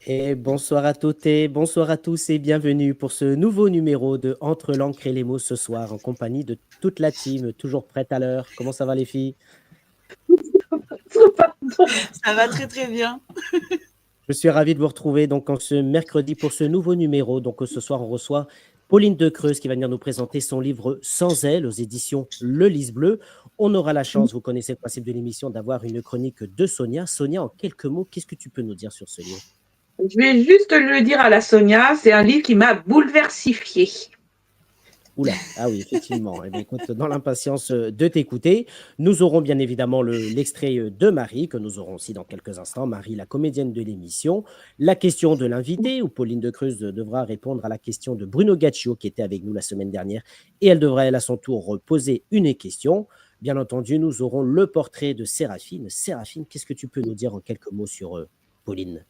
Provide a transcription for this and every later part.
Et bonsoir à toutes et bonsoir à tous et bienvenue pour ce nouveau numéro de Entre l'encre et les mots ce soir en compagnie de toute la team, toujours prête à l'heure. Comment ça va les filles? Ça va très très bien. Je suis ravi de vous retrouver donc en ce mercredi pour ce nouveau numéro. Donc ce soir on reçoit Pauline Decreuse qui va venir nous présenter son livre Sans elle aux éditions Le Lys Bleu. On aura la chance, vous connaissez le principe de l'émission, d'avoir une chronique de Sonia. Sonia, en quelques mots, qu'est-ce que tu peux nous dire sur ce livre? Je vais juste le dire à la Sonia, c'est un livre qui m'a bouleversifiée. Oula, ah oui, effectivement. Eh bien, écoute, dans l'impatience de t'écouter, nous aurons bien évidemment l'extrait de Marie, que nous aurons aussi dans quelques instants. Marie, la comédienne de l'émission. La question de l'invité, où Pauline de Creuse devra répondre à la question de Bruno Gaccio, qui était avec nous la semaine dernière. Et elle devra, elle, à son tour, poser une question. Bien entendu, nous aurons le portrait de Séraphine. Séraphine, qu'est-ce que tu peux nous dire en quelques mots sur Pauline?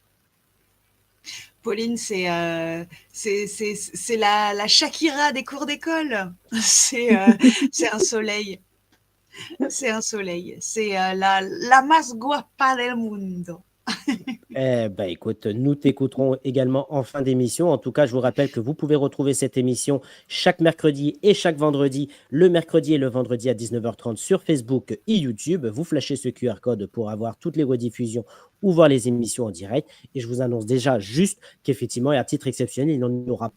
Pauline, c'est la Shakira des cours d'école. C'est un soleil. C'est un soleil. C'est la más guapa del mundo. Eh ben, écoute, nous t'écouterons également en fin d'émission. En tout cas, je vous rappelle que vous pouvez retrouver cette émission chaque mercredi et chaque vendredi, le mercredi et le vendredi à 19h30 sur Facebook et YouTube. Vous flashez ce QR code pour avoir toutes les rediffusions ou voir les émissions en direct. Et je vous annonce déjà juste qu'effectivement, et à titre exceptionnel, il n'y aura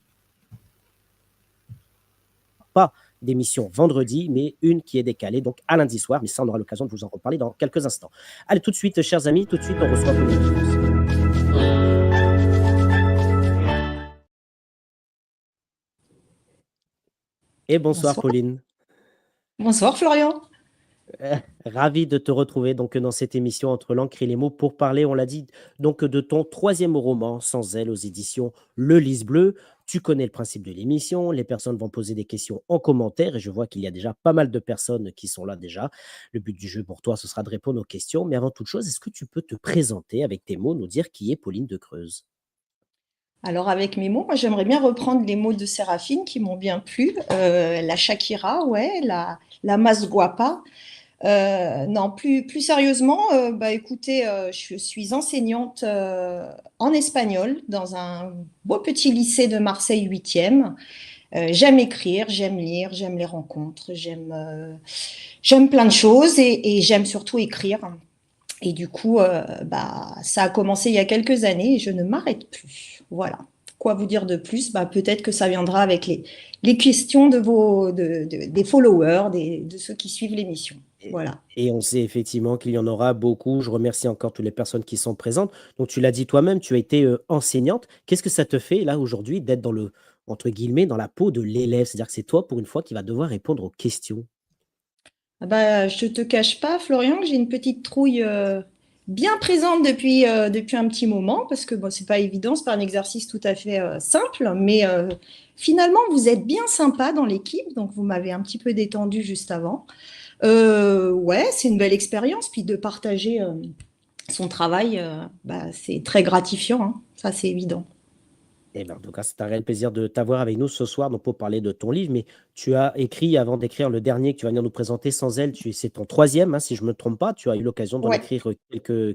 pas d'émission vendredi, mais une qui est décalée, donc à lundi soir. Mais ça, on aura l'occasion de vous en reparler dans quelques instants. Allez, tout de suite, chers amis, tout de suite, on reçoit Pauline Creuse. Et bonsoir, Bonsoir. Pauline. Bonsoir Florian. Ravi de te retrouver donc dans cette émission Entre l'encre et les mots pour parler, on l'a dit, donc de ton troisième roman, Sans elle, aux éditions Le Lys Bleu. Tu connais le principe de l'émission, les personnes vont poser des questions en commentaire et je vois qu'il y a déjà pas mal de personnes qui sont là déjà. Le but du jeu pour toi, ce sera de répondre aux questions, mais avant toute chose, est-ce que tu peux te présenter avec tes mots, nous dire qui est Pauline de Creuse? Alors avec mes mots, moi j'aimerais bien reprendre les mots de Séraphine qui m'ont bien plu. La Shakira, ouais, la más guapa. Non, plus sérieusement, bah écoutez, je suis enseignante en espagnol dans un beau petit lycée de Marseille 8e. J'aime écrire, j'aime lire, j'aime les rencontres, j'aime plein de choses et j'aime surtout écrire. Et du coup, bah, ça a commencé il y a quelques années et je ne m'arrête plus. Voilà. Quoi vous dire de plus? Bah, peut-être que ça viendra avec les questions des followers, de ceux qui suivent l'émission. Voilà. Et on sait effectivement qu'il y en aura beaucoup. Je remercie encore toutes les personnes qui sont présentes. Donc, tu l'as dit toi-même, tu as été enseignante. Qu'est-ce que ça te fait, là, aujourd'hui, d'être dans le, entre guillemets, dans la peau de l'élève? C'est-à-dire que c'est toi, pour une fois, qui va devoir répondre aux questions. Ah bah, je te cache pas, Florian, que j'ai une petite trouille bien présente depuis un petit moment, parce que bon, c'est pas évident, c'est pas un exercice tout à fait simple, mais finalement, vous êtes bien sympa dans l'équipe, donc vous m'avez un petit peu détendu juste avant. Ouais, c'est une belle expérience, puis de partager son travail, bah, c'est très gratifiant, hein, ça c'est évident. Eh ben, en tout cas, c'est un réel plaisir de t'avoir avec nous ce soir donc pour parler de ton livre. Mais tu as écrit, avant d'écrire le dernier que tu vas venir nous présenter, Sans elle, c'est ton troisième, hein, si je ne me trompe pas. Tu as eu l'occasion d'en Ouais. écrire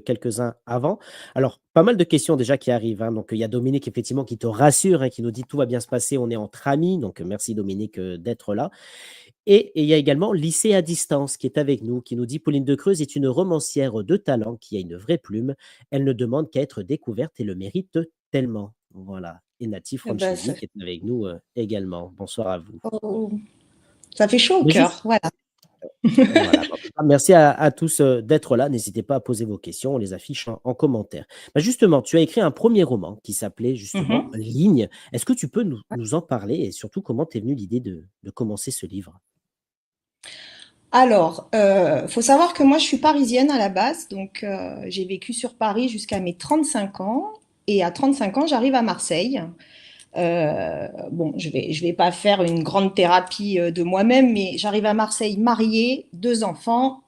quelques-uns avant. Alors, pas mal de questions déjà qui arrivent, hein. Donc, il y a Dominique, effectivement, qui te rassure, hein, qui nous dit tout va bien se passer, on est entre amis. Donc, merci Dominique d'être là. Et il y a également Lycée à distance qui est avec nous, qui nous dit Pauline Decreuse est une romancière de talent qui a une vraie plume. Elle ne demande qu'à être découverte et le mérite tellement. Voilà. Et Natif Eh ben, Franchisi qui est avec nous également. Bonsoir à vous. oh, ça fait chaud au Mais cœur, juste, voilà. voilà. En tout cas, merci à tous d'être là. N'hésitez pas à poser vos questions. On les affiche en commentaire. Bah, justement, tu as écrit un premier roman qui s'appelait justement Mhm. Ligne. Est-ce que tu peux nous en parler et surtout comment t'es venue l'idée de commencer ce livre? Alors, faut savoir que moi, je suis parisienne à la base, donc j'ai vécu sur Paris jusqu'à mes 35 ans. Et à 35 ans, j'arrive à Marseille. Bon, je vais pas faire une grande thérapie de moi-même, mais j'arrive à Marseille mariée, deux enfants.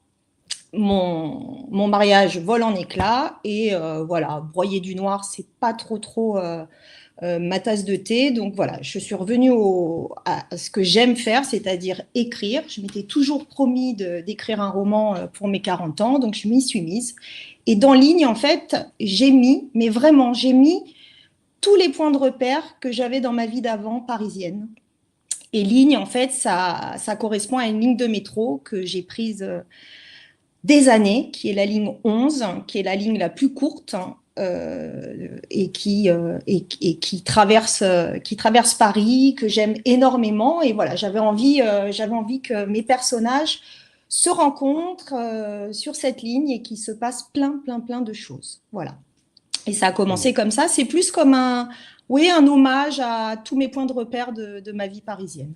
Mon mariage vole en éclats et voilà, broyer du noir, c'est pas trop ma tasse de thé. Donc voilà, je suis revenue à ce que j'aime faire, c'est-à-dire écrire. Je m'étais toujours promis d'écrire un roman pour mes 40 ans, donc je m'y suis mise. Et dans Ligne, en fait, j'ai mis, mais vraiment, j'ai mis tous les points de repère que j'avais dans ma vie d'avant parisienne. Et ligne, en fait, ça correspond à une ligne de métro que j'ai prise des années, qui est la ligne 11, qui est la ligne la plus courte et qui traverse Paris, que j'aime énormément. Et voilà, j'avais envie que mes personnages se rencontrent sur cette ligne et qu'il se passe plein de choses. Voilà. Et ça a commencé comme ça. C'est plus comme un hommage à tous mes points de repère de ma vie parisienne.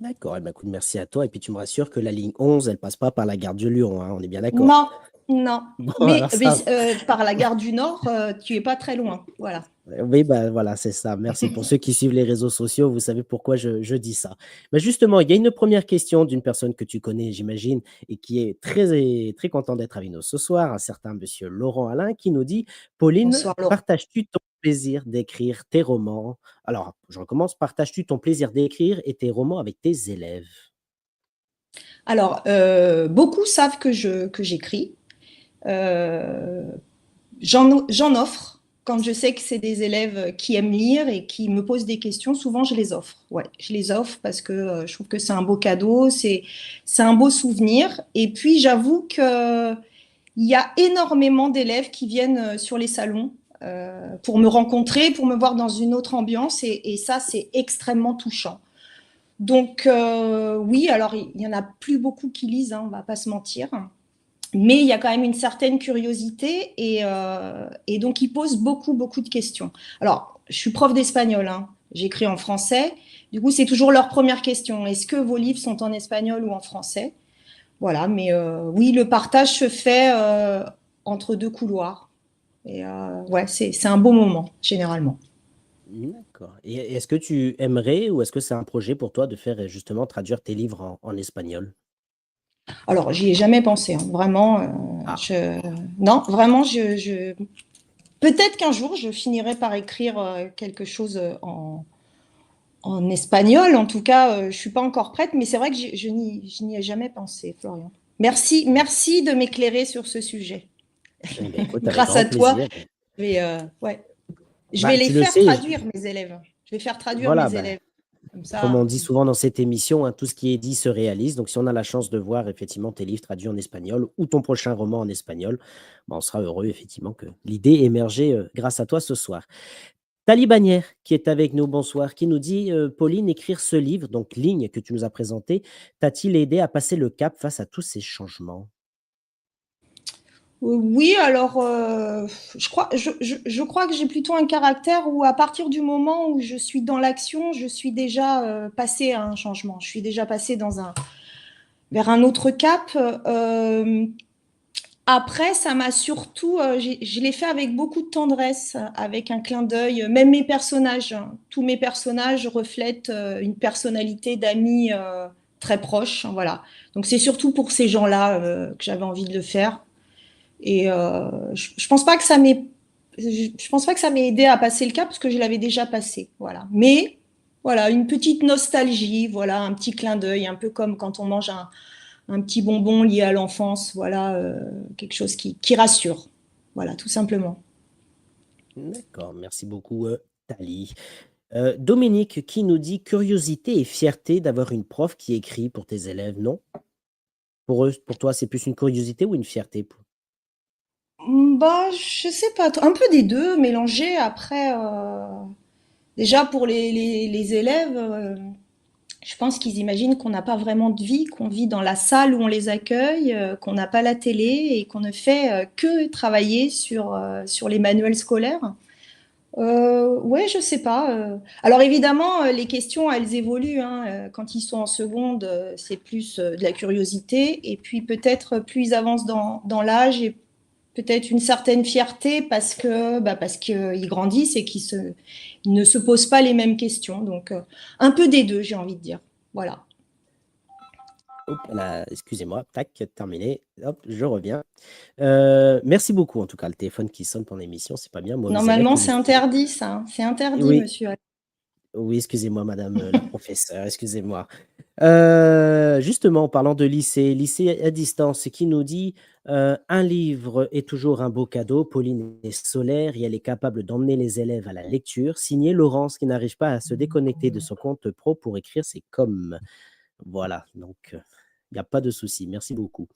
D'accord. Eh ben, écoute, merci à toi. Et puis, tu me rassures que la ligne 11, elle passe pas par la gare de Lyon, hein, on est bien d'accord. Non, non. Bon, Mais, alors ça, par la gare du Nord, tu es pas très loin. Voilà. oui, ben voilà, c'est ça. Merci pour ceux qui suivent les réseaux sociaux. Vous savez pourquoi je dis ça. Mais justement, il y a une première question d'une personne que tu connais, j'imagine, et qui est très content d'être avec nous ce soir, un certain monsieur Laurent Alain, qui nous dit: Pauline, Bonsoir, Laurent. partages-tu ton plaisir d'écrire tes romans? Alors, je recommence. Partages-tu ton plaisir d'écrire et tes romans avec tes élèves? Alors, beaucoup savent que j'écris. J'en offre. Quand je sais que c'est des élèves qui aiment lire et qui me posent des questions, souvent je les offre. Ouais, je les offre parce que je trouve que c'est un beau cadeau, c'est un beau souvenir. Et puis j'avoue qu'il y a énormément d'élèves qui viennent sur les salons pour me rencontrer, pour me voir dans une autre ambiance. Et ça, c'est extrêmement touchant. Donc oui, alors il n'y en a plus beaucoup qui lisent, hein, on ne va pas se mentir. Mais il y a quand même une certaine curiosité et donc ils posent beaucoup de questions. Alors, je suis prof d'espagnol, hein. J'écris en français. Du coup, c'est toujours leur première question. Est-ce que vos livres sont en espagnol ou en français? Voilà, mais oui, le partage se fait entre deux couloirs. Et ouais, c'est un beau moment, généralement. D'accord. Et est-ce que tu aimerais ou est-ce que c'est un projet pour toi de faire justement traduire tes livres en espagnol? Alors, j'y ai jamais pensé, hein. Vraiment, Ah, non, vraiment, peut-être qu'un jour, je finirai par écrire quelque chose en espagnol. En tout cas, je ne suis pas encore prête, mais c'est vrai que je n'y ai jamais pensé, Florian. Merci de m'éclairer sur ce sujet. eh ben, écoute, avec Grâce à grand toi, plaisir. ouais. Je vais Bah, les tu le faire sais, traduire, mes élèves. Je vais faire traduire voilà, mes ben, élèves. Comme comme ça. on dit souvent dans cette émission, hein, tout ce qui est dit se réalise. Donc, si on a la chance de voir effectivement tes livres traduits en espagnol ou ton prochain roman en espagnol, ben, on sera heureux effectivement que l'idée ait émergé grâce à toi ce soir. Talibanière qui est avec nous, bonsoir, qui nous dit Pauline, écrire ce livre, donc Ligne que tu nous as présenté, t'a-t-il aidé à passer le cap face à tous ces changements? Oui, alors je crois que j'ai plutôt un caractère où à partir du moment où je suis dans l'action, je suis déjà passée à un changement. Je suis déjà passée vers un autre cap. Après, ça m'a surtout, je l'ai fait avec beaucoup de tendresse, avec un clin d'œil. Même mes personnages, hein, tous mes personnages reflètent une personnalité d'amis très proche, hein, voilà. Donc c'est surtout pour ces gens-là que j'avais envie de le faire. Et je pense pas que je pense pas que ça m'ait aidé à passer le cap parce que je l'avais déjà passé, voilà. Mais voilà, une petite nostalgie, voilà, un petit clin d'œil, un peu comme quand on mange un petit bonbon lié à l'enfance, voilà, quelque chose qui rassure, voilà, tout simplement. D'accord, merci beaucoup, Tali. Dominique qui nous dit curiosité et fierté d'avoir une prof qui écrit pour tes élèves, non? Pour toi, c'est plus une curiosité ou une fierté? Bah, je sais pas, un peu des deux mélangés. Après, déjà pour les élèves, je pense qu'ils imaginent qu'on n'a pas vraiment de vie, qu'on vit dans la salle où on les accueille, qu'on n'a pas la télé et qu'on ne fait que travailler sur les manuels scolaires. Ouais, je sais pas. Alors évidemment, les questions, elles évoluent, hein. Quand ils sont en seconde, c'est plus de la curiosité. Et puis peut-être plus ils avancent dans l'âge et peut-être une certaine fierté parce qu'ils grandissent et ils ne se posent pas les mêmes questions. Donc un peu des deux, j'ai envie de dire. Voilà. Hop là, excusez-moi, tac, terminé. Hop, je reviens. Merci beaucoup en tout cas, le téléphone qui sonne pendant l'émission, c'est pas bien, mauvais élève Normalement, que je c'est suis. interdit, ça, hein. C'est interdit, Oui, monsieur. oui, excusez-moi madame, la professeure, excusez-moi. Justement, en parlant de lycée à distance, qui nous dit un livre est toujours un beau cadeau. Pauline est solaire et elle est capable d'emmener les élèves à la lecture. Signé Laurence, qui n'arrive pas à se déconnecter de son compte pro pour écrire ses coms. Voilà, donc il n'y a pas de souci. Merci beaucoup.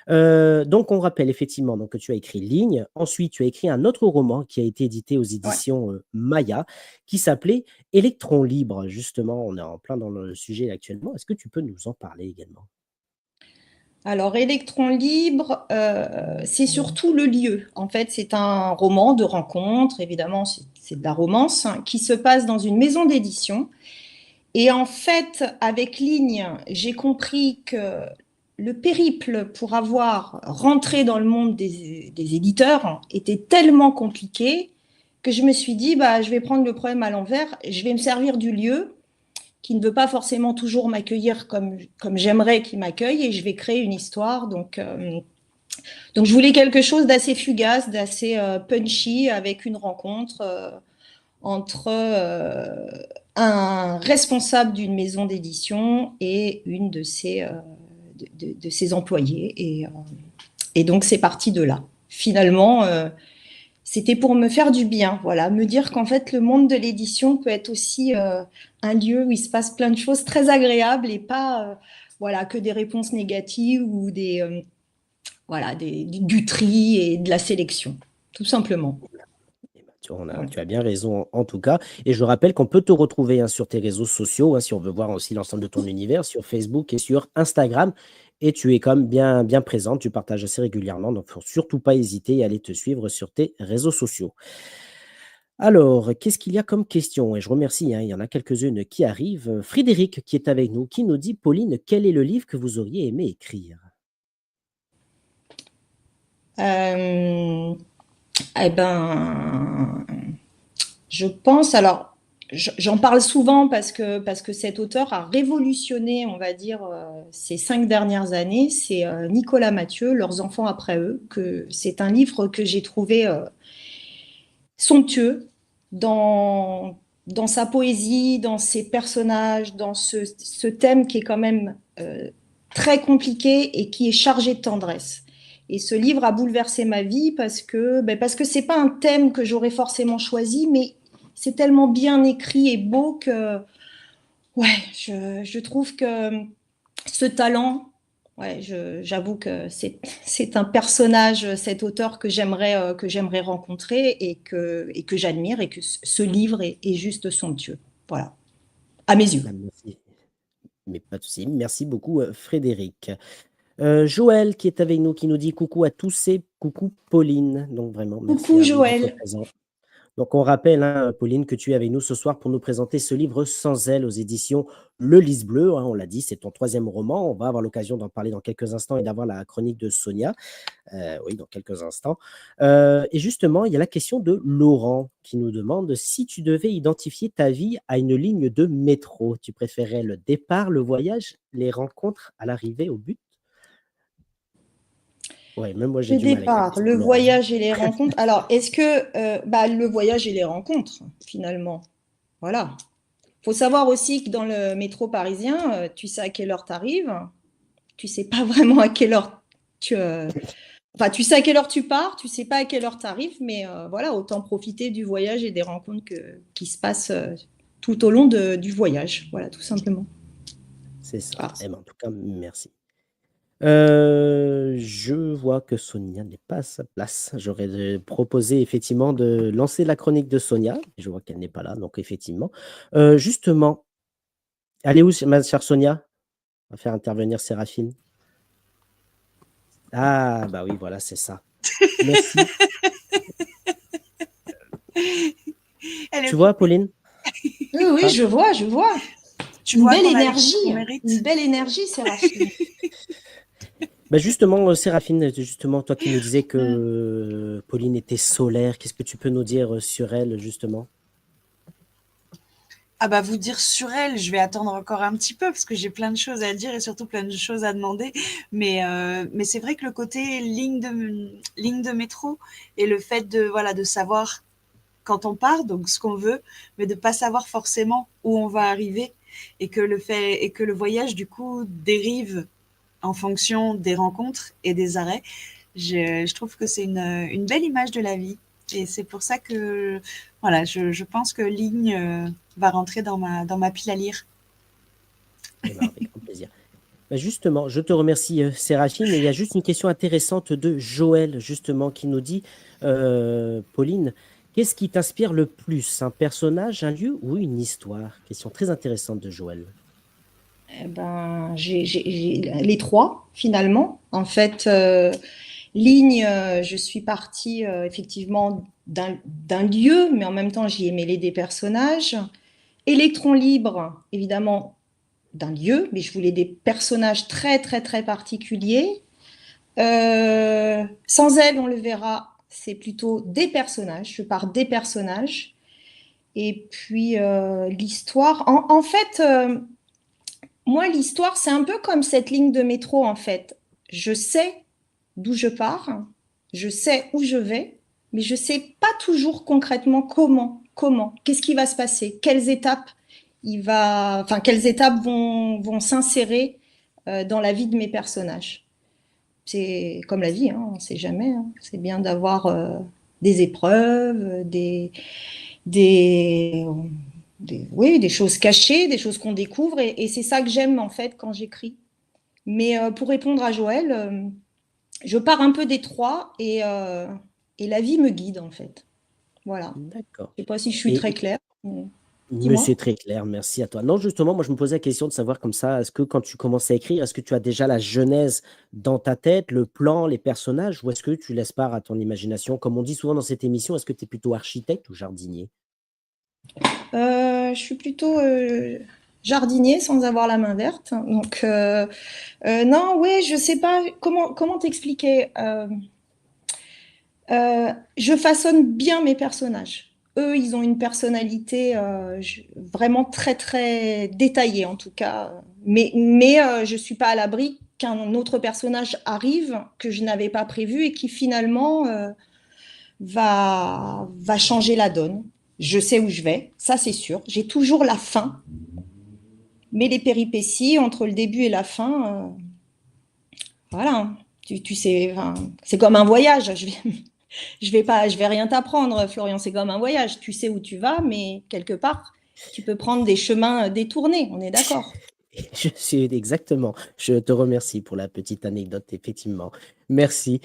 Donc, on rappelle effectivement donc, que tu as écrit Ligne. Ensuite, tu as écrit un autre roman qui a été édité aux Ouais. éditions Maya, qui s'appelait Électron libre. Justement, on est en plein dans le sujet actuellement. Est-ce que tu peux nous en parler également? Alors, Électron libre, c'est surtout le lieu. En fait, c'est un roman de rencontre, évidemment, c'est de la romance, hein, qui se passe dans une maison d'édition. Et en fait, avec Ligne, j'ai compris que le périple pour avoir rentré dans le monde des éditeurs était tellement compliqué que je me suis dit, bah, je vais prendre le problème à l'envers, je vais me servir du lieu qui ne veut pas forcément toujours m'accueillir comme j'aimerais qu'il m'accueille et je vais créer une histoire. Donc je voulais quelque chose d'assez fugace, d'assez punchy avec une rencontre entre un responsable d'une maison d'édition et une de ses employés. Et donc, c'est parti de là. Finalement, c'était pour me faire du bien, voilà, me dire qu'en fait, le monde de l'édition peut être aussi un lieu où il se passe plein de choses très agréables et pas voilà, que des réponses négatives ou voilà, du tri et de la sélection, tout simplement. Eh ben, tu Voilà. tu as bien raison en tout cas. Et je rappelle qu'on peut te retrouver hein, sur tes réseaux sociaux, hein, si on veut voir aussi l'ensemble de ton univers, sur Facebook et sur Instagram. Et tu es quand même bien présente, tu partages assez régulièrement, donc il ne faut surtout pas hésiter à aller te suivre sur tes réseaux sociaux. Alors, qu'est-ce qu'il y a comme question? Et je remercie, hein, il y en a quelques-unes qui arrivent. Frédéric qui est avec nous, qui nous dit, Pauline, quel est le livre que vous auriez aimé écrire? Euh, eh ben, je pense, alors, j'en parle souvent parce que cet auteur a révolutionné, on va dire, ces 5 dernières années. C'est Nicolas Mathieu, Leurs enfants après eux, que c'est un livre que j'ai trouvé somptueux dans sa poésie, dans ses personnages, dans ce thème qui est quand même très compliqué et qui est chargé de tendresse. Et ce livre a bouleversé ma vie parce que c'est pas un thème que j'aurais forcément choisi, mais c'est tellement bien écrit et beau que ouais, je trouve que ce talent, ouais, j'avoue que c'est un personnage, cet auteur que j'aimerais rencontrer et que j'admire et que ce livre est juste somptueux. Voilà, à mes yeux. Ah, merci. Mais pas de souci. Merci beaucoup, Frédéric. Joël qui est avec nous, qui nous dit coucou à tous et coucou Pauline. Donc vraiment, merci Coucou à vous d'être Joël. présents. Donc on rappelle, hein, Pauline, que tu es avec nous ce soir pour nous présenter ce livre Sans elle aux éditions Le Lys Bleu. Hein, on l'a dit, c'est ton troisième roman. On va avoir l'occasion d'en parler dans quelques instants et d'avoir la chronique de Sonia. Oui, dans quelques instants. Et justement, il y a la question de Laurent qui nous demande si tu devais identifier ta vie à une ligne de métro, tu préférais le départ, le voyage, les rencontres à l'arrivée au but? Ouais, même moi j'ai Le du mal avec la départ, question le de Laurent. voyage et les rencontres. Alors, est-ce que le voyage et les rencontres, finalement, voilà. Faut savoir aussi que dans le métro parisien, tu sais à quelle heure tu arrives, tu sais pas vraiment à quelle heure tu, enfin, tu sais à quelle heure tu pars, tu sais pas à quelle heure tu arrives, mais voilà, autant profiter du voyage et des rencontres qui se passent tout au long du voyage. Voilà, tout simplement. C'est ça. Ah. Eh ben, en tout cas, merci. Je vois que Sonia n'est pas à sa place. J'aurais proposé effectivement de lancer la chronique de Sonia. Je vois qu'elle n'est pas là, donc effectivement. Justement, elle est où, ma chère Sonia? On va faire intervenir Séraphine. Ah, bah oui, voilà, c'est ça. Merci. Elle est Tu vois, Pauline? Oui, oui, Ah, je vois, je vois. Tu Une vois belle qu'on a les énergie, qu'on mérite. une belle énergie, Séraphine. bah justement, Séraphine, justement, toi qui nous disais que Pauline était solaire, qu'est-ce que tu peux nous dire sur elle, justement? Ah bah vous dire sur elle, je vais attendre encore un petit peu parce que j'ai plein de choses à dire et surtout plein de choses à demander. Mais c'est vrai que le côté ligne de métro et le fait de voilà de savoir quand on part, donc ce qu'on veut, mais de pas savoir forcément où on va arriver. et que le voyage du coup dérive en fonction des rencontres et des arrêts. Je trouve que c'est une belle image de la vie. Et c'est pour ça que voilà, je pense que Ligne va rentrer dans ma pile à lire. Eh ben, avec grand plaisir. Bah, justement, je te remercie, Sérachine. Et il y a juste une question intéressante de Joël, justement, qui nous dit, Pauline, qu'est-ce qui t'inspire le plus, un personnage, un lieu ou une histoire? Question très intéressante de Joël. Eh ben, j'ai les trois, finalement. En fait, Ligne, je suis partie effectivement d'un lieu, mais en même temps, j'y ai mêlé des personnages. Électron libre, évidemment, d'un lieu, mais je voulais des personnages très, très, très particuliers. Sans elle, on le verra, c'est plutôt des personnages. Je pars des personnages. Et puis, l'histoire. En fait, moi, l'histoire, c'est un peu comme cette ligne de métro, en fait. Je sais d'où je pars, je sais où je vais, mais je ne sais pas toujours concrètement comment, qu'est-ce qui va se passer, quelles étapes quelles étapes vont s'insérer dans la vie de mes personnages. C'est comme la vie, hein, on ne sait jamais. Hein. C'est bien d'avoir des épreuves, oui, des choses cachées, des choses qu'on découvre, et c'est ça que j'aime en fait quand j'écris. Mais pour répondre à Joël, je pars un peu des trois et la vie me guide en fait. Voilà. D'accord. Je ne sais pas si je suis très claire. Mais Dis-moi. c'est très clair, merci à toi. Non, justement, moi, je me posais la question de savoir comme ça, est-ce que quand tu commences à écrire, est-ce que tu as déjà la genèse dans ta tête, le plan, les personnages, ou est-ce que tu laisses part à ton imagination? Comme on dit souvent dans cette émission, est-ce que tu es plutôt architecte ou jardinier? Je suis plutôt jardinier sans avoir la main verte. Donc, non, oui, je ne sais pas comment t'expliquer. Je façonne bien mes personnages. Eux, ils ont une personnalité vraiment très, très détaillée, en tout cas. Mais je ne suis pas à l'abri qu'un autre personnage arrive que je n'avais pas prévu et qui finalement va changer la donne. Je sais où je vais, ça c'est sûr. J'ai toujours la fin. Mais les péripéties entre le début et la fin, voilà. Tu sais, enfin, c'est comme un voyage. Je vais rien t'apprendre, Florian, c'est comme un voyage. Tu sais où tu vas, mais quelque part, tu peux prendre des chemins détournés, on est d'accord. Je suis exactement. Je te remercie pour la petite anecdote, effectivement. Merci.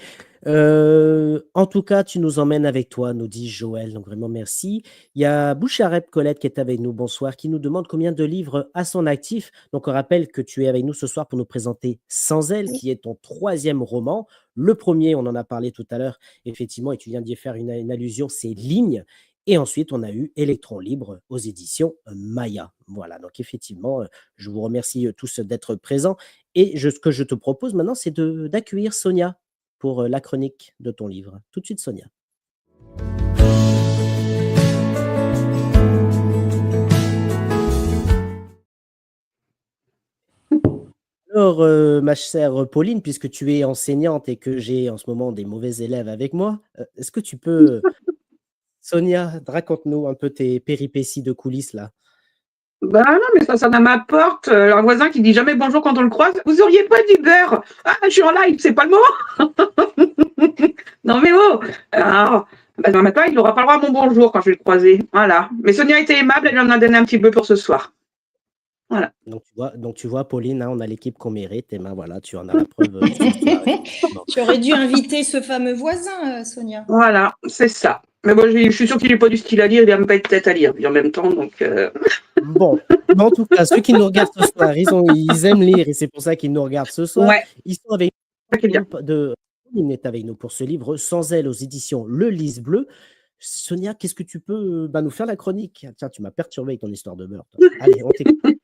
En tout cas, tu nous emmènes avec toi, nous dit Joël. Donc vraiment merci. Il y a Bouchareb Colette qui est avec nous. Bonsoir, qui nous demande combien de livres à son actif. Donc on rappelle que tu es avec nous ce soir pour nous présenter Sans elle, qui est ton troisième roman. Le premier, on en a parlé tout à l'heure, effectivement, et tu viens d'y faire une allusion, c'est Ligne. Et ensuite, on a eu Électron libre aux éditions Maya. Voilà, donc effectivement, je vous remercie tous d'être présents. Et ce que je te propose maintenant, c'est d'accueillir Sonia pour la chronique de ton livre. Tout de suite, Sonia. Alors, ma chère Pauline, puisque tu es enseignante et que j'ai en ce moment des mauvais élèves avec moi, est-ce que tu peux, Sonia, raconte-nous un peu tes péripéties de coulisses là. Bah non, mais ça sonne à ma porte. Un voisin qui dit jamais bonjour quand on le croise. Vous auriez pas du beurre? Ah, je suis en live, c'est pas le moment. Non, mais oh. Alors, bah, non, maintenant, il n'aura pas le droit à mon bonjour quand je vais le croiser. Voilà. Mais Sonia était aimable, elle lui en a donné un petit peu pour ce soir. Voilà. Donc tu vois, Pauline, hein, on a l'équipe qu'on mérite. Et ben voilà, tu en as la preuve ce soir. Bon. Tu aurais dû inviter ce fameux voisin, Sonia. Voilà, c'est ça. Mais bon, je suis sûre qu'il n'est pas du style à lire, il n'a même pas de tête à lire. Puis en même temps, donc. Bon, mais en tout cas, ceux qui nous regardent ce soir, ils aiment lire et c'est pour ça qu'ils nous regardent ce soir. Ouais. Ils sont avec C'est bien. nous. Pauline est avec nous pour ce livre Sans elle aux éditions Le Lys Bleu. Sonia, qu'est-ce que tu peux nous faire la chronique? Tiens, tu m'as perturbé avec ton histoire de beurre. Toi. Allez, on t'écoute.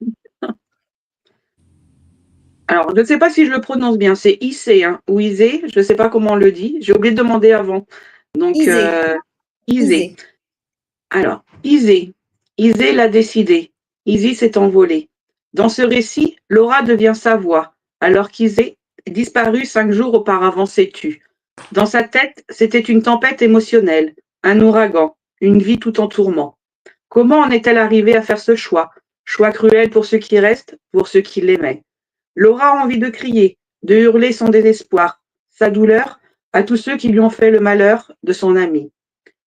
Alors, je ne sais pas si je le prononce bien, c'est Issé, hein, ou Isé, je ne sais pas comment on le dit. J'ai oublié de demander avant. Donc, Isé. Alors, Isé l'a décidé. Isy s'est envolée. Dans ce récit, Laura devient sa voix, alors qu'Isé, disparu 5 jours auparavant, s'est tue. Dans sa tête, c'était une tempête émotionnelle, un ouragan, une vie tout en tourment. Comment en est-elle arrivée à faire ce choix? choix cruel pour ceux qui restent, pour ceux qui l'aimaient. Laura a envie de crier, de hurler son désespoir, sa douleur, à tous ceux qui lui ont fait le malheur de son ami.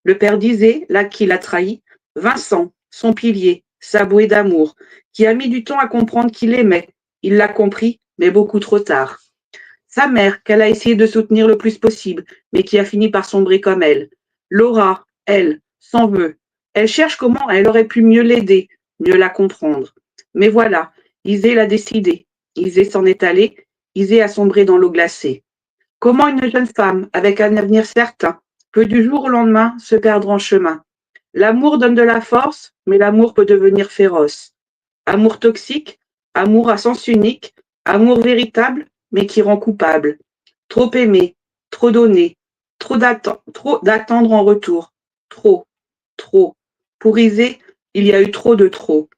Le père d'Isée, là qui l'a trahi, Vincent, son pilier, sa bouée d'amour, qui a mis du temps à comprendre qu'il aimait. Il l'a compris, mais beaucoup trop tard. Sa mère, qu'elle a essayé de soutenir le plus possible, mais qui a fini par sombrer comme elle. Laura, elle, s'en veut. Elle cherche comment elle aurait pu mieux l'aider, mieux la comprendre. Mais voilà, Isée l'a décidé. Isée s'en est allée, Isée a sombré dans l'eau glacée. Comment une jeune femme, avec un avenir certain, peut du jour au lendemain se perdre en chemin? L'amour donne de la force, mais l'amour peut devenir féroce. Amour toxique, amour à sens unique, amour véritable, mais qui rend coupable. Trop aimer, trop donner, trop d'attendre en retour. Trop, trop. Pour Isée, il y a eu trop de trop.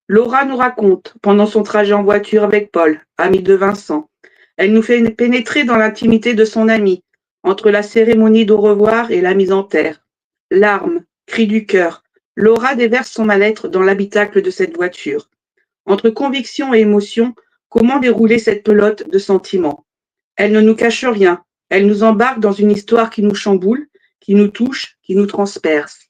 Laura nous raconte, pendant son trajet en voiture avec Paul, ami de Vincent, elle nous fait pénétrer dans l'intimité de son ami, entre la cérémonie d'au revoir et la mise en terre. Larmes, cris du cœur, Laura déverse son mal-être dans l'habitacle de cette voiture. Entre conviction et émotion, comment dérouler cette pelote de sentiments? Elle ne nous cache rien, elle nous embarque dans une histoire qui nous chamboule, qui nous touche, qui nous transperce.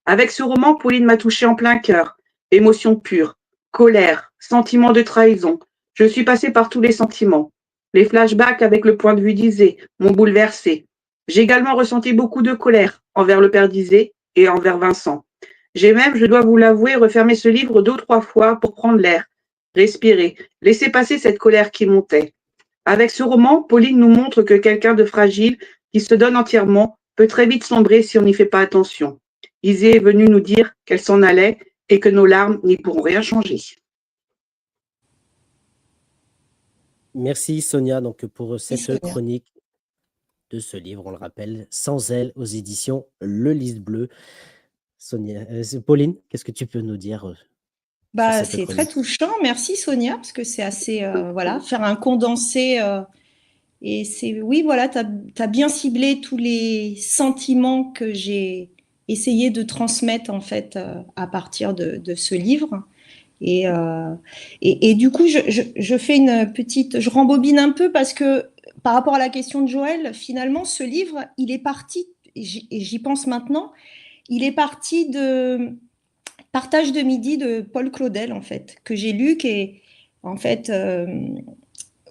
Avec ce roman, Pauline m'a touchée en plein cœur. Émotion pure, colère, sentiment de trahison. Je suis passée par tous les sentiments. Les flashbacks avec le point de vue d'Isée m'ont bouleversée. J'ai également ressenti beaucoup de colère envers le père d'Isée et envers Vincent. J'ai même, je dois vous l'avouer, refermé ce livre 2 ou 3 fois pour prendre l'air, respirer, laisser passer cette colère qui montait. Avec ce roman, Pauline nous montre que quelqu'un de fragile, qui se donne entièrement, peut très vite sombrer si on n'y fait pas attention. Isée est venue nous dire qu'elle s'en allait et que nos larmes n'y pourront rien changer. Merci Sonia donc, pour Merci, cette Sonia. chronique de ce livre, on le rappelle, Sans elle, aux éditions Le Lys Bleu. Sonia, Pauline, qu'est-ce que tu peux nous dire sur cette C'est très chronique? touchant. Merci Sonia, parce que c'est assez, voilà, faire un condensé. Et c'est, oui, voilà, tu as bien ciblé tous les sentiments que j'ai essayé de transmettre en fait à partir de ce livre. Et du coup, je fais une petite, je rembobine un peu parce que par rapport à la question de Joël, finalement, ce livre, il est parti, et j'y pense maintenant, il est parti de Partage de midi de Paul Claudel, en fait, que j'ai lu, qui est en fait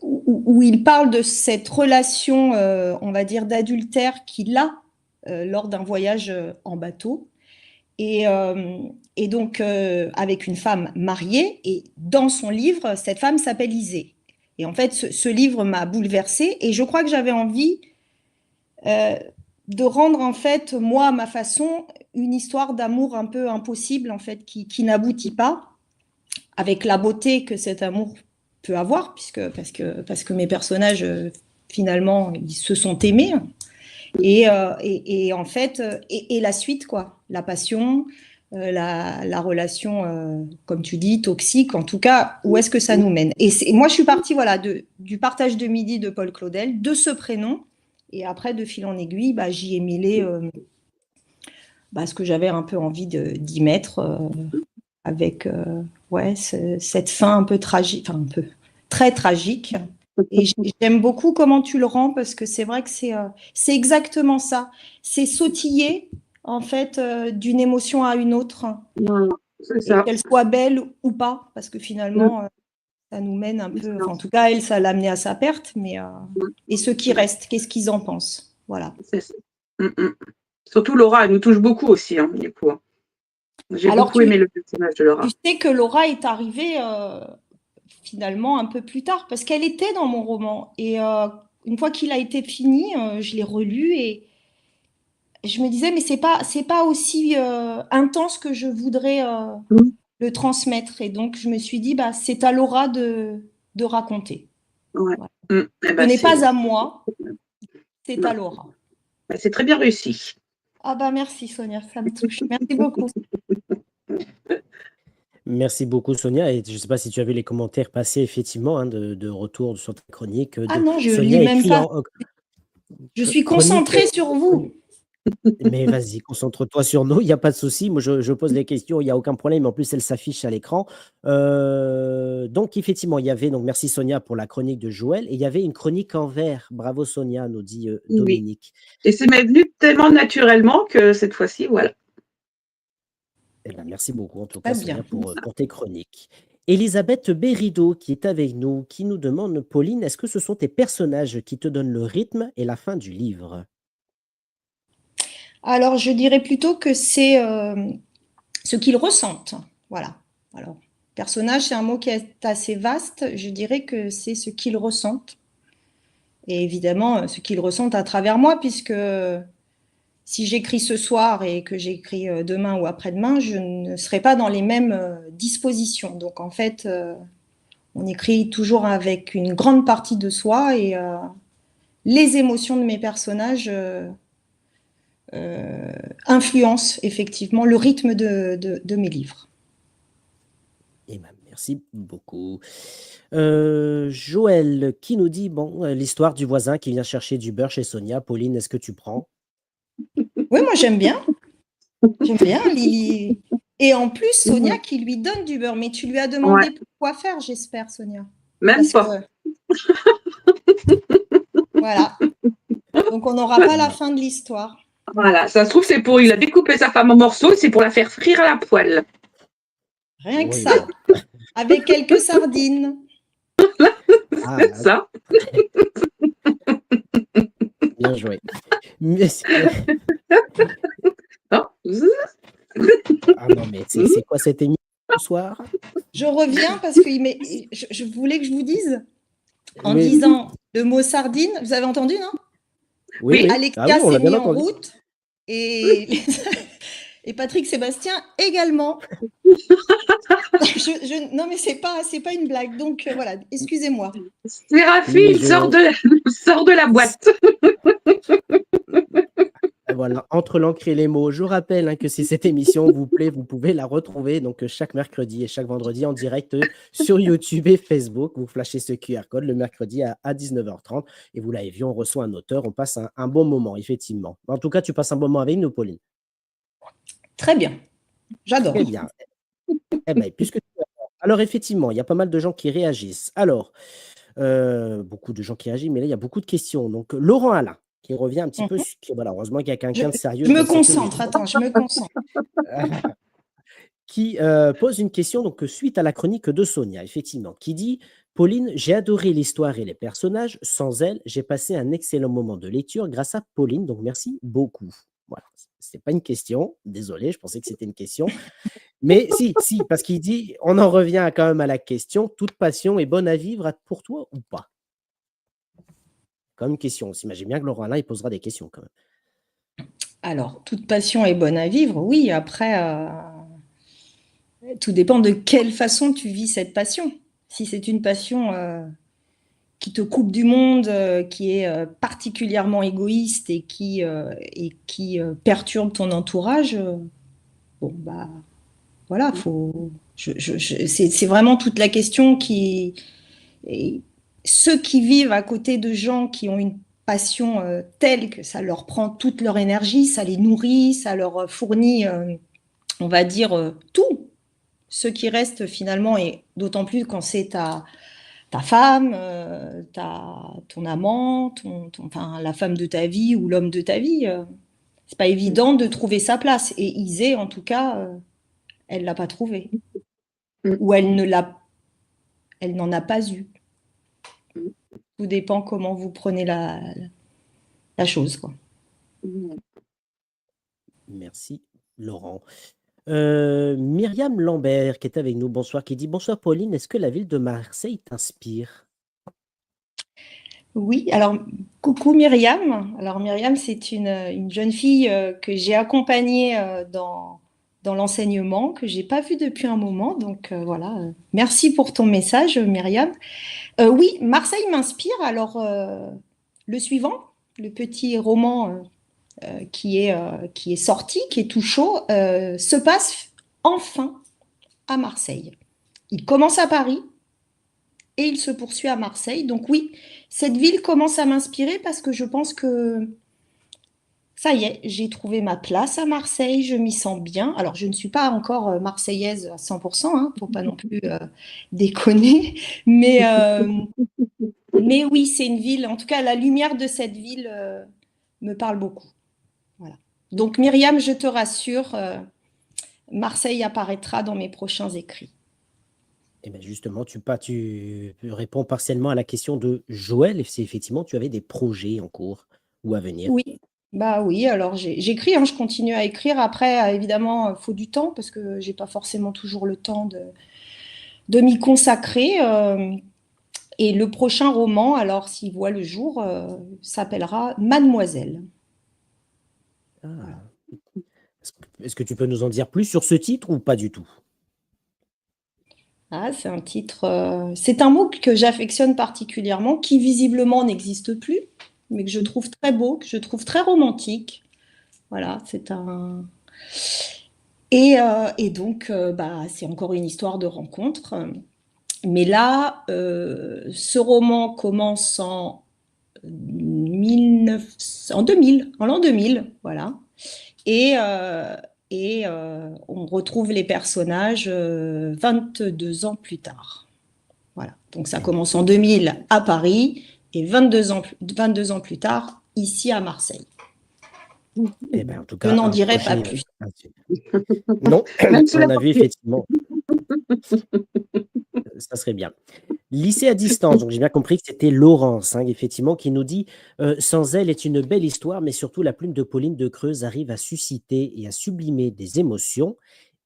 où il parle de cette relation, on va dire, d'adultère qu'il a lors d'un voyage en bateau. Et donc, avec une femme mariée, et dans son livre, cette femme s'appelle Isée. Et en fait, ce livre m'a bouleversée, et je crois que j'avais envie de rendre, en fait, moi, à ma façon, une histoire d'amour un peu impossible, en fait, qui n'aboutit pas, avec la beauté que cet amour peut avoir, parce que mes personnages, finalement, ils se sont aimés. Et en fait, et la suite, quoi, la passion, la relation, comme tu dis, toxique, en tout cas, où est-ce que ça nous mène? Et moi, je suis partie, voilà, du Partage de midi de Paul Claudel, de ce prénom, et après, de fil en aiguille, j'y ai mêlé ce que j'avais un peu envie d'y mettre, avec ouais, cette fin un peu tragique, enfin un peu très tragique. Et j'aime beaucoup comment tu le rends, parce que c'est vrai que c'est exactement ça. C'est sautiller, en fait, d'une émotion à une autre, C'est et ça. qu'elle soit belle ou pas, parce que finalement, ça nous mène un peu, enfin, en tout cas, elle, ça l'a amené à sa perte, mais et ceux qui restent, qu'est-ce qu'ils en pensent? Voilà. C'est ça. Surtout Laura, elle nous touche beaucoup aussi, hein, du coup. J'ai Alors, beaucoup aimé le personnage de Laura. tu sais que Laura est arrivée finalement un peu plus tard, parce qu'elle était dans mon roman. Et une fois qu'il a été fini, je l'ai relu et je me disais, mais c'est pas aussi intense que je voudrais Mm. le transmettre. Et donc, je me suis dit, c'est à Laura de raconter. Ouais. Voilà. Eh Ce n'est pas à moi, c'est Non. à Laura. C'est très bien réussi. Ah merci Sonia, ça me touche. Merci beaucoup. Merci beaucoup Sonia, et je ne sais pas si tu as vu les commentaires passer effectivement hein, de retour sur ta chronique. Ah non, je Sonia lis même écrit pas. en Je suis chronique. concentrée sur vous. Mais vas-y, concentre-toi sur nous, il y a pas de souci. Moi, je pose les questions, il y a aucun problème. En plus, elles s'affichent à l'écran. Donc effectivement, il y avait donc merci Sonia pour la chronique de Joël et il y avait une chronique en vert. Bravo Sonia, nous dit, Oui. Dominique. Et c'est m'est venu tellement naturellement que cette fois-ci, voilà. Eh ben, merci beaucoup en tout Très cas bien. Sonia pour tes chroniques. Elisabeth Bérido qui est avec nous, qui nous demande: «Pauline, est-ce que ce sont tes personnages qui te donnent le rythme et la fin du livre?» Alors, je dirais plutôt que c'est ce qu'ils ressentent. Voilà. Alors, personnage, c'est un mot qui est assez vaste. Je dirais que c'est ce qu'ils ressentent. Et évidemment, ce qu'ils ressentent à travers moi, puisque si j'écris ce soir et que j'écris demain ou après-demain, je ne serai pas dans les mêmes dispositions. Donc, en fait, on écrit toujours avec une grande partie de soi et les émotions de mes personnages influencent effectivement le rythme de mes livres. Eh ben, merci beaucoup. Joël qui nous dit: «Bon, l'histoire du voisin qui vient chercher du beurre chez Sonia. Pauline, est-ce que tu prends?» Oui, moi j'aime bien. J'aime bien Lily. Et en plus, Sonia Mhm. qui lui donne du beurre. Mais tu lui as demandé Ouais, quoi faire, j'espère, Sonia. même Parce pas. que, voilà. Donc on n'aura pas la fin de l'histoire. Voilà, ça se trouve, c'est pour. Il a découpé sa femme en morceaux, c'est pour la faire frire à la poêle. Rien que Oui, ça. bon. Avec quelques sardines. Ah, C'est ça. bien joué. Mais Hein. ah non, mais c'est quoi cette émission ce soir? Je reviens parce que je voulais que je vous dise, en Oui, disant le mot sardine, vous avez entendu, non? oui, Oui, oui. Ah oui, Alexia on s'est l'a bien mis en entendu. route et, et Patrick Sébastien également. Non, mais c'est pas une blague. Donc voilà, excusez-moi. Oui, Séraphine sort sort de la boîte. voilà, entre l'encre et les mots. Je vous rappelle hein, que si cette émission vous plaît, vous pouvez la retrouver donc chaque mercredi et chaque vendredi en direct sur YouTube et Facebook. Vous flashez ce QR code le mercredi à 19h30 et vous l'avez vu, on reçoit un auteur, on passe un bon moment, effectivement. En tout cas, tu passes un bon moment avec nous, Pauline. Très bien. J'adore. Très bien. Eh ben, puisque alors effectivement, il y a pas mal de gens qui réagissent. Alors, beaucoup de gens qui réagissent, mais là, il y a beaucoup de questions. Donc, Laurent Alain, qui revient un petit peu Mhm. sur voilà, heureusement qu'il y a Je, quelqu'un de sérieux je me dans cette concentre. émission. Attends, je me concentre. Qui pose une question donc, suite à la chronique de Sonia, effectivement, qui dit: «Pauline, j'ai adoré l'histoire et les personnages. Sans elle, j'ai passé un excellent moment de lecture grâce à Pauline, donc merci beaucoup.» Voilà, ce n'est pas une question, désolé, je pensais que c'était une question. Mais si, si, parce qu'il dit, on en revient quand même à la question: «Toute passion est bonne à vivre pour toi ou pas?» Comme une question. On s'imagine bien que Laurent Alain, il posera des questions quand même. Alors, toute passion est bonne à vivre. Oui, après, tout dépend de quelle façon tu vis cette passion. Si c'est une passion qui te coupe du monde, qui est particulièrement égoïste et qui perturbe ton entourage, bon, bah, voilà, c'est vraiment toute la question qui. Et ceux qui vivent à côté de gens qui ont une passion telle que ça leur prend toute leur énergie, ça les nourrit, ça leur fournit, on va dire, tout. Ce qui reste finalement, et d'autant plus quand c'est ta femme, ton amant, enfin, la femme de ta vie ou l'homme de ta vie, c'est pas évident de trouver sa place. Et Isée, en tout cas, elle l'a pas trouvé. Ou elle n'en a pas eu. Tout dépend comment vous prenez la chose, quoi. Merci, Laurent. Myriam Lambert, qui est avec nous, bonsoir, qui dit: «Bonsoir Pauline, est-ce que la ville de Marseille t'inspire?» Oui, alors coucou Myriam. Alors Myriam, c'est une jeune fille que j'ai accompagnée dans l'enseignement, que j'ai pas vue depuis un moment. Donc voilà, merci pour ton message, Myriam. Oui, Marseille m'inspire. Alors le suivant, le petit roman qui est sorti, qui est tout chaud, se passe enfin à Marseille. Il commence à Paris et il se poursuit à Marseille. Donc oui, cette ville commence à m'inspirer parce que je pense que Ça y est, j'ai trouvé ma place à Marseille, je m'y sens bien. Alors, je ne suis pas encore marseillaise à 100%, hein, faut pas non plus déconner, mais, euh, mais oui, c'est une ville, en tout cas, la lumière de cette ville me parle beaucoup. Voilà. Donc, Myriam, je te rassure, Marseille apparaîtra dans mes prochains écrits. Et bien justement, tu réponds partiellement à la question de Joël, si effectivement tu avais des projets en cours ou à venir. Oui, bah oui, alors j'écris, hein, je continue à écrire. Après, évidemment, il faut du temps parce que j'ai pas forcément toujours le temps de m'y consacrer. Et le prochain roman, alors s'il voit le jour, s'appellera Mademoiselle. Voilà. Ah. Est-ce que tu peux nous en dire plus sur ce titre ou pas du tout? Ah, c'est un titre, c'est un mot que j'affectionne particulièrement, qui visiblement n'existe plus, mais que je trouve très beau, que je trouve très romantique. Voilà, c'est un. Et donc, bah, c'est encore une histoire de rencontre. Mais là, ce roman commence en 1900, en 2000, en l'an 2000, voilà. Et, euh, et on retrouve les personnages 22 ans plus tard. Voilà. Donc ça Eh ben, commence en 2000 à Paris et 22 ans plus tard, ici à Marseille. en tout Je cas, n'en un dirai pas projet. plus. Non, Même si la on a vu effectivement, ça serait bien. Lycée à distance, donc j'ai bien compris que c'était Laurence, hein, effectivement, qui nous dit Sans elle est une belle histoire, mais surtout la plume de Pauline de Creuse arrive à susciter et à sublimer des émotions.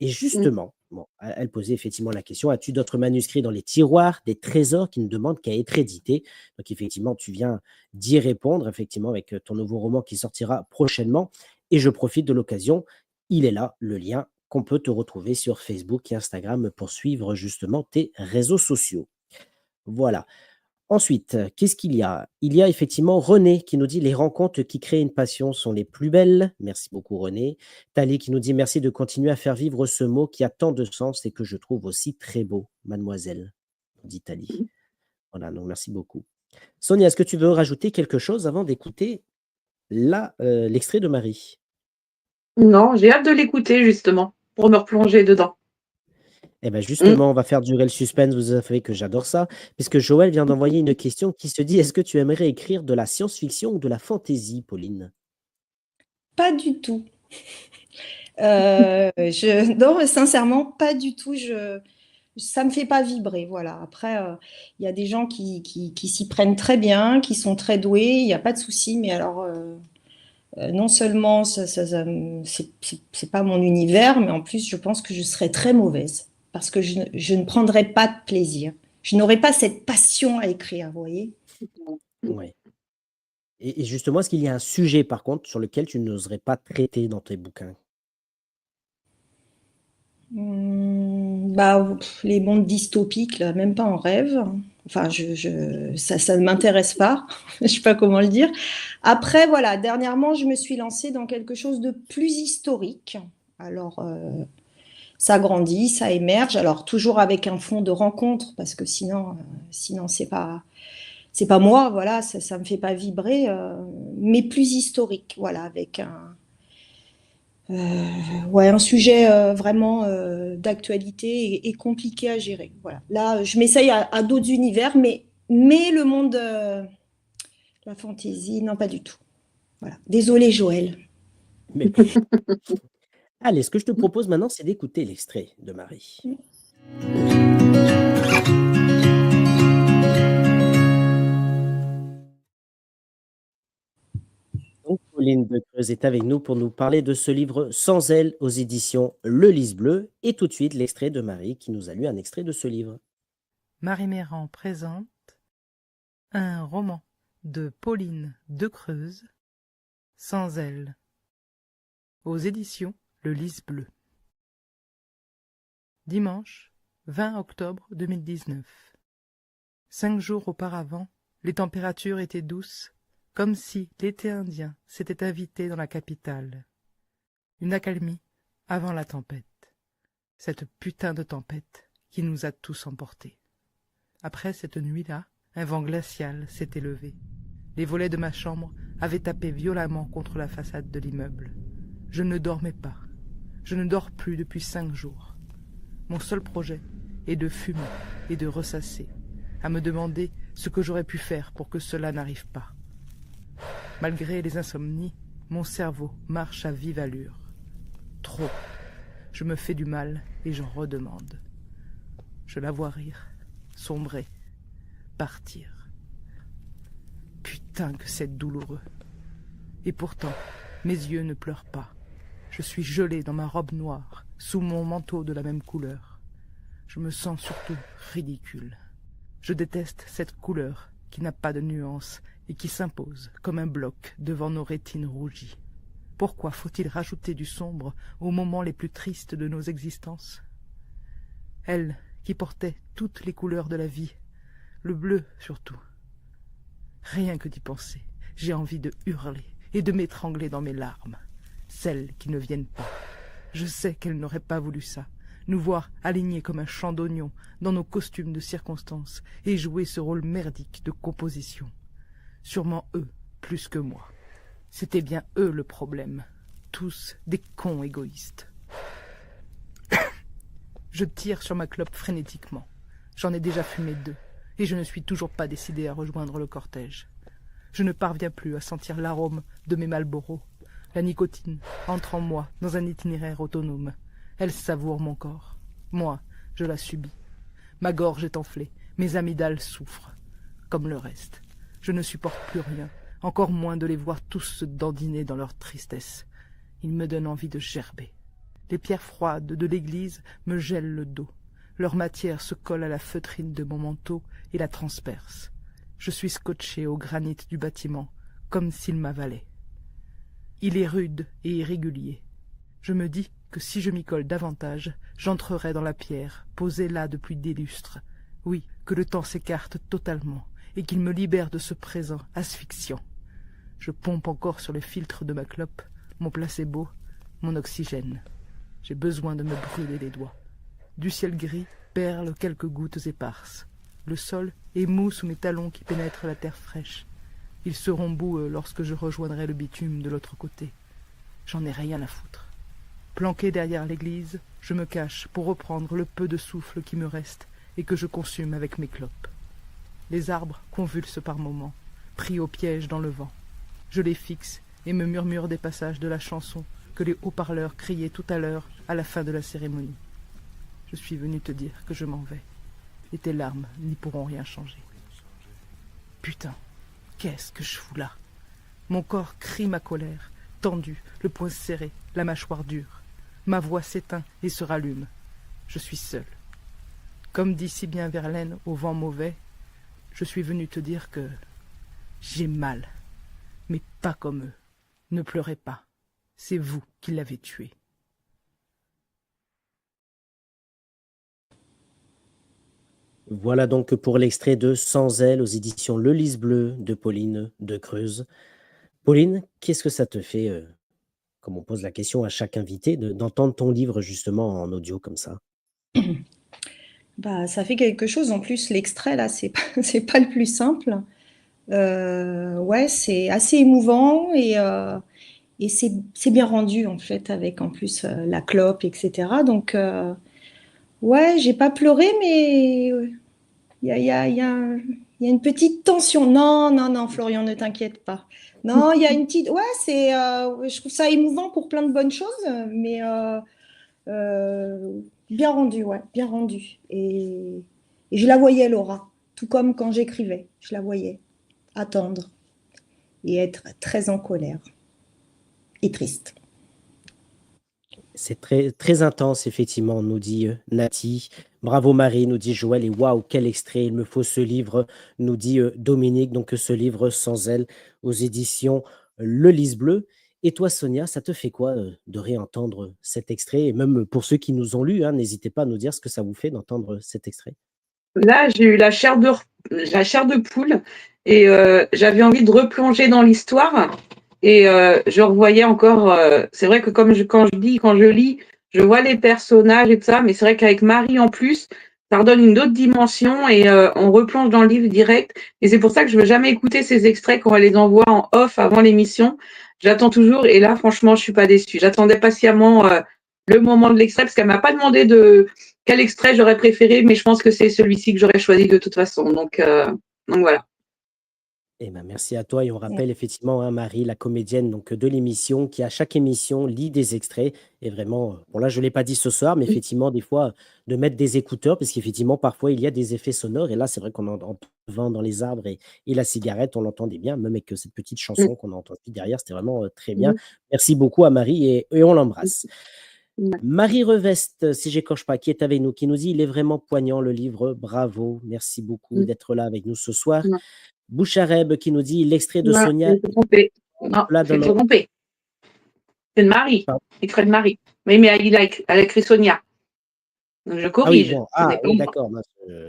Et justement, bon, elle posait effectivement la question as-tu d'autres manuscrits dans les tiroirs, des trésors qui ne demandent qu'à être édités? Donc, effectivement, tu viens d'y répondre, effectivement, avec ton nouveau roman qui sortira prochainement. Et je profite de l'occasion, il est là, le lien qu'on peut te retrouver sur Facebook et Instagram pour suivre justement tes réseaux sociaux. Voilà. Ensuite, qu'est-ce qu'il y a? Il y a effectivement René qui nous dit: «Les rencontres qui créent une passion sont les plus belles». Merci beaucoup René. Tali qui nous dit: «Merci de continuer à faire vivre ce mot qui a tant de sens et que je trouve aussi très beau, mademoiselle», dit Tali. Voilà, donc merci beaucoup. Sonia, est-ce que tu veux rajouter quelque chose avant d'écouter l'extrait de Marie? Non, j'ai hâte de l'écouter justement, pour me replonger dedans. Eh bien Mm. justement, on va faire durer le suspense, vous savez que j'adore ça, puisque Joël vient d'envoyer une question qui se dit: «Est-ce que tu aimerais écrire de la science-fiction ou de la fantasy, Pauline?» Pas du tout. Non, sincèrement, pas du tout. Ça me fait pas vibrer. Voilà. Après, il y a des gens qui s'y prennent très bien, qui sont très doués. Il n'y a pas de souci. Mais alors, non seulement c'est pas mon univers, mais en plus, je pense que je serais très mauvaise parce que je ne prendrais pas de plaisir. Je n'aurais pas cette passion à écrire. Vous voyez? Ouais. Et justement, est-ce qu'il y a un sujet, par contre, sur lequel tu n'oserais pas traiter dans tes bouquins? Bah, les mondes dystopiques, là, même pas en rêve. Enfin, ça ne m'intéresse pas. Je sais pas comment le dire. Après, voilà, dernièrement, je me suis lancée dans quelque chose de plus historique. Alors, ça grandit, ça émerge. Alors, toujours avec un fond de rencontre, parce que sinon, c'est pas moi. Voilà, ça me fait pas vibrer. Mais plus historique. Voilà, avec ouais, un sujet vraiment d'actualité et compliqué à gérer. Voilà. Là, je m'essaye à d'autres univers, mais le monde, la fantaisie, non, pas du tout. Voilà. Désolée, Joël. Mais allez, ce que je te propose maintenant, c'est d'écouter l'extrait de Marie. Donc, Pauline de Creuse est avec nous pour nous parler de ce livre Sans elle aux éditions Le Lys Bleu. Et tout de suite, l'extrait de Marie qui nous a lu un extrait de ce livre. Marie Méran présente un roman de Pauline de Creuse, Sans elle, aux éditions Le Lys Bleu. Dimanche 20 octobre 2019. 5 jours auparavant, les températures étaient douces, comme si l'été indien s'était invité dans la capitale. Une accalmie avant la tempête. Cette putain de tempête qui nous a tous emportés. Après cette nuit-là, un vent glacial s'était levé. Les volets de ma chambre avait tapé violemment contre la façade de l'immeuble. Je ne dormais pas. Je ne dors plus depuis 5 jours. Mon seul projet est de fumer et de ressasser, à me demander ce que j'aurais pu faire pour que cela n'arrive pas. Malgré les insomnies, mon cerveau marche à vive allure. Trop. Je me fais du mal et j'en redemande. Je la vois rire, sombrer, partir. Putain que c'est douloureux. Et pourtant, mes yeux ne pleurent pas. Je suis gelé dans ma robe noire, sous mon manteau de la même couleur. Je me sens surtout ridicule. Je déteste cette couleur qui n'a pas de nuance et qui s'impose comme un bloc devant nos rétines rougies. Pourquoi faut-il rajouter du sombre aux moments les plus tristes de nos existences? Elle qui portait toutes les couleurs de la vie, le bleu surtout. Rien que d'y penser, j'ai envie de hurler et de m'étrangler dans mes larmes. Celles qui ne viennent pas. Je sais qu'elles n'auraient pas voulu ça. Nous voir alignés comme un champ d'oignons dans nos costumes de circonstance et jouer ce rôle merdique de composition. Sûrement eux, plus que moi. C'était bien eux le problème. Tous des cons égoïstes. Je tire sur ma clope frénétiquement. J'en ai déjà fumé 2, et je ne suis toujours pas décidé à rejoindre le cortège. Je ne parviens plus à sentir l'arôme de mes Marlboro. La nicotine entre en moi dans un itinéraire autonome. Elle savoure mon corps. Moi, je la subis. Ma gorge est enflée, mes amygdales souffrent. Comme le reste. Je ne supporte plus rien, encore moins de les voir tous se dandiner dans leur tristesse. Ils me donnent envie de gerber. Les pierres froides de l'église me gèlent le dos. Leur matière se colle à la feutrine de mon manteau et la transperce. Je suis scotché au granit du bâtiment, comme s'il m'avalait. Il est rude et irrégulier. Je me dis que si je m'y colle davantage, j'entrerai dans la pierre, posée là depuis des lustres. Oui, que le temps s'écarte totalement, et qu'il me libère de ce présent asphyxiant. Je pompe encore sur le filtre de ma clope, mon placebo, mon oxygène. J'ai besoin de me brûler les doigts. Du ciel gris perlent quelques gouttes éparses. Le sol est mou sous mes talons qui pénètrent la terre fraîche. Ils seront boueux lorsque je rejoindrai le bitume de l'autre côté. J'en ai rien à foutre. Planqué derrière l'église, je me cache pour reprendre le peu de souffle qui me reste et que je consume avec mes clopes. Les arbres convulsent par moments, pris au piège dans le vent. Je les fixe et me murmure des passages de la chanson que les haut-parleurs criaient tout à l'heure à la fin de la cérémonie. Je suis venu te dire que je m'en vais, et tes larmes n'y pourront rien changer. Putain, qu'est-ce que je fous là? Mon corps crie ma colère, tendu, le poing serré, la mâchoire dure. Ma voix s'éteint et se rallume. Je suis seul. Comme dit si bien Verlaine au vent mauvais, je suis venu te dire que j'ai mal, mais pas comme eux. Ne pleurez pas, c'est vous qui l'avez tué. Voilà donc pour l'extrait de Sans elle aux éditions Le Lys Bleu de Pauline de Creuse. Pauline, qu'est-ce que ça te fait, comme on pose la question à chaque invité, d'entendre ton livre justement en audio comme ça? Bah, ça fait quelque chose. En plus, l'extrait, là, c'est pas, c'est pas le plus simple. Ouais, c'est assez émouvant et c'est bien rendu, en fait, avec en plus la clope, etc. Donc, ouais, j'ai pas pleuré, mais il y a une petite tension. Non, non, non, Florian, ne t'inquiète pas. Non, il y a une petite. Ouais, je trouve ça émouvant pour plein de bonnes choses, mais bien rendu, ouais, bien rendu. Et je la voyais, Laura, tout comme quand j'écrivais, je la voyais attendre et être très en colère et triste. C'est très, très intense, effectivement, nous dit Nati. Bravo Marie, nous dit Joël. Et waouh, quel extrait, il me faut ce livre, nous dit Dominique. Donc ce livre Sans elle aux éditions Le Lys Bleu. Et toi, Sonia, ça te fait quoi de réentendre cet extrait? Et même pour ceux qui nous ont lu, hein, n'hésitez pas à nous dire ce que ça vous fait d'entendre cet extrait. Là, j'ai eu la chair de poule et j'avais envie de replonger dans l'histoire. Et je revoyais encore. C'est vrai que quand je lis, je vois les personnages et tout ça, mais c'est vrai qu'avec Marie en plus, ça redonne une autre dimension et on replonge dans le livre direct. Et c'est pour ça que je veux jamais écouter ces extraits quand on les envoie en off avant l'émission. J'attends toujours et là, franchement, je suis pas déçue. J'attendais patiemment le moment de l'extrait parce qu'elle m'a pas demandé de quel extrait j'aurais préféré, mais je pense que c'est celui-ci que j'aurais choisi de toute façon. Donc voilà. Eh ben, merci à toi et on rappelle effectivement hein, Marie, la comédienne donc, de l'émission, qui à chaque émission lit des extraits. Et vraiment, bon là je ne l'ai pas dit ce soir, mais effectivement des fois de mettre des écouteurs, parce qu'effectivement parfois il y a des effets sonores. Et là c'est vrai qu'on entend le vent dans les arbres et la cigarette, on l'entendait bien, même avec cette petite chanson qu'on a entendue derrière, c'était vraiment très bien. Merci beaucoup à Marie et on l'embrasse. Marie Reveste, si j'écorche pas, qui est avec nous, qui nous dit il est vraiment poignant le livre, bravo, merci beaucoup d'être là avec nous ce soir. Bouchareb qui nous dit l'extrait de Sonia. Je me suis trompée. Non, je me suis trompée. C'est de Marie. Extrait de Marie. Mais elle a écrit Sonia. Donc je corrige. Oui, d'accord.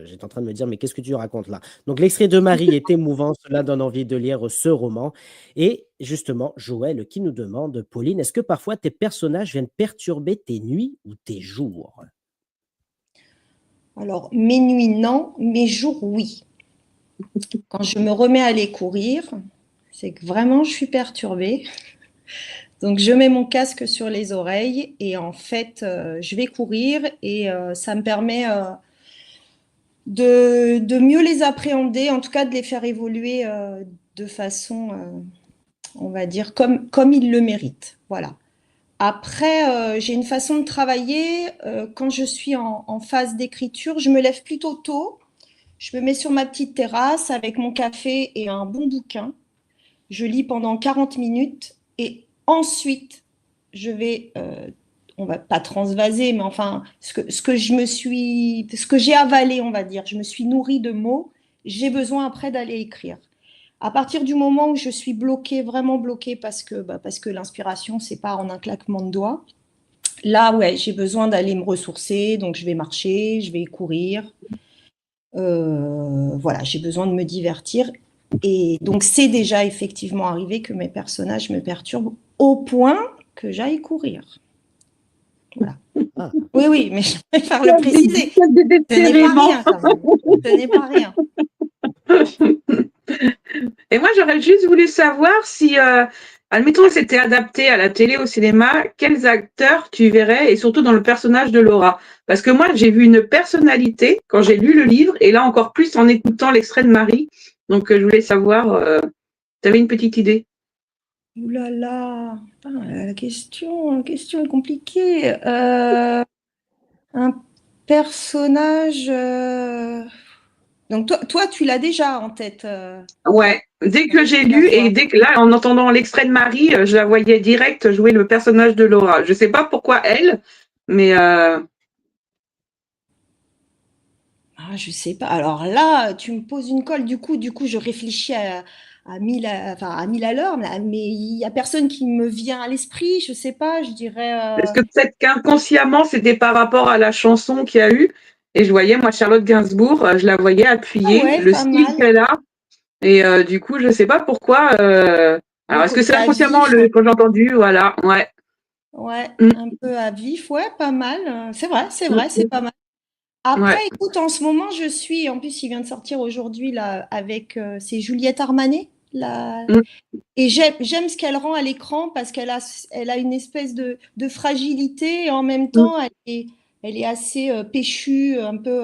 J'étais en train de me dire, mais qu'est-ce que tu racontes là? Donc l'extrait de Marie est émouvant, cela donne envie de lire ce roman. Et justement, Joël qui nous demande, Pauline, est-ce que parfois tes personnages viennent perturber tes nuits ou tes jours? Alors, mes nuits, non, mes jours, oui. Quand je me remets à aller courir, c'est que vraiment je suis perturbée. Donc je mets mon casque sur les oreilles et en fait je vais courir et ça me permet de mieux les appréhender, en tout cas de les faire évoluer de façon, on va dire, comme ils le méritent. Voilà. Après, j'ai une façon de travailler. Quand je suis en phase d'écriture, je me lève plutôt tôt. Je me mets sur ma petite terrasse avec mon café et un bon bouquin. Je lis pendant 40 minutes et ensuite, je vais, on va pas transvaser, mais enfin, ce que j'ai avalé, on va dire, je me suis nourrie de mots, j'ai besoin après d'aller écrire. À partir du moment où je suis bloquée, vraiment bloquée, parce que l'inspiration, c'est pas en un claquement de doigts, là, ouais, j'ai besoin d'aller me ressourcer, donc je vais marcher, je vais courir. Voilà, j'ai besoin de me divertir. Et donc, c'est déjà effectivement arrivé que mes personnages me perturbent au point que j'aille courir. Voilà. Ah. Oui, mais je préfère le préciser. Ce n'est pas rien, quand même. Ce n'est pas rien. Et moi, j'aurais juste voulu savoir si, admettons, c'était adapté à la télé, au cinéma, quels acteurs tu verrais, et surtout dans le personnage de Laura. Parce que moi, j'ai vu une personnalité quand j'ai lu le livre, et là encore plus en écoutant l'extrait de Marie. Donc, je voulais savoir, tu avais une petite idée? Ouh là là, la question est compliquée. Un personnage. Donc toi, tu l'as déjà en tête. Ouais, dès que j'ai lu et dès que là, en entendant l'extrait de Marie, je la voyais direct jouer le personnage de Laura. Je sais pas pourquoi elle, mais je sais pas. Alors là, tu me poses une colle. Du coup, je réfléchis à 1000 à l'heure, mais il y a personne qui me vient à l'esprit. Je sais pas. Je dirais. Est-ce que peut-être qu'inconsciemment, c'était par rapport à la chanson qu'il y a eu? Et je voyais, moi, Charlotte Gainsbourg, je la voyais appuyer, le style qu'elle a. Et du coup, je sais pas pourquoi. Alors, est-ce que c'est inconsciemment quand j'ai entendu? Voilà, ouais. Ouais, un peu à vif, ouais, pas mal. C'est vrai, c'est pas mal. Après, écoute, en ce moment, en plus, il vient de sortir aujourd'hui, là, c'est Juliette Armanet, là. Et j'aime ce qu'elle rend à l'écran parce qu'elle a une espèce de fragilité et en même temps, elle est assez péchue, un peu.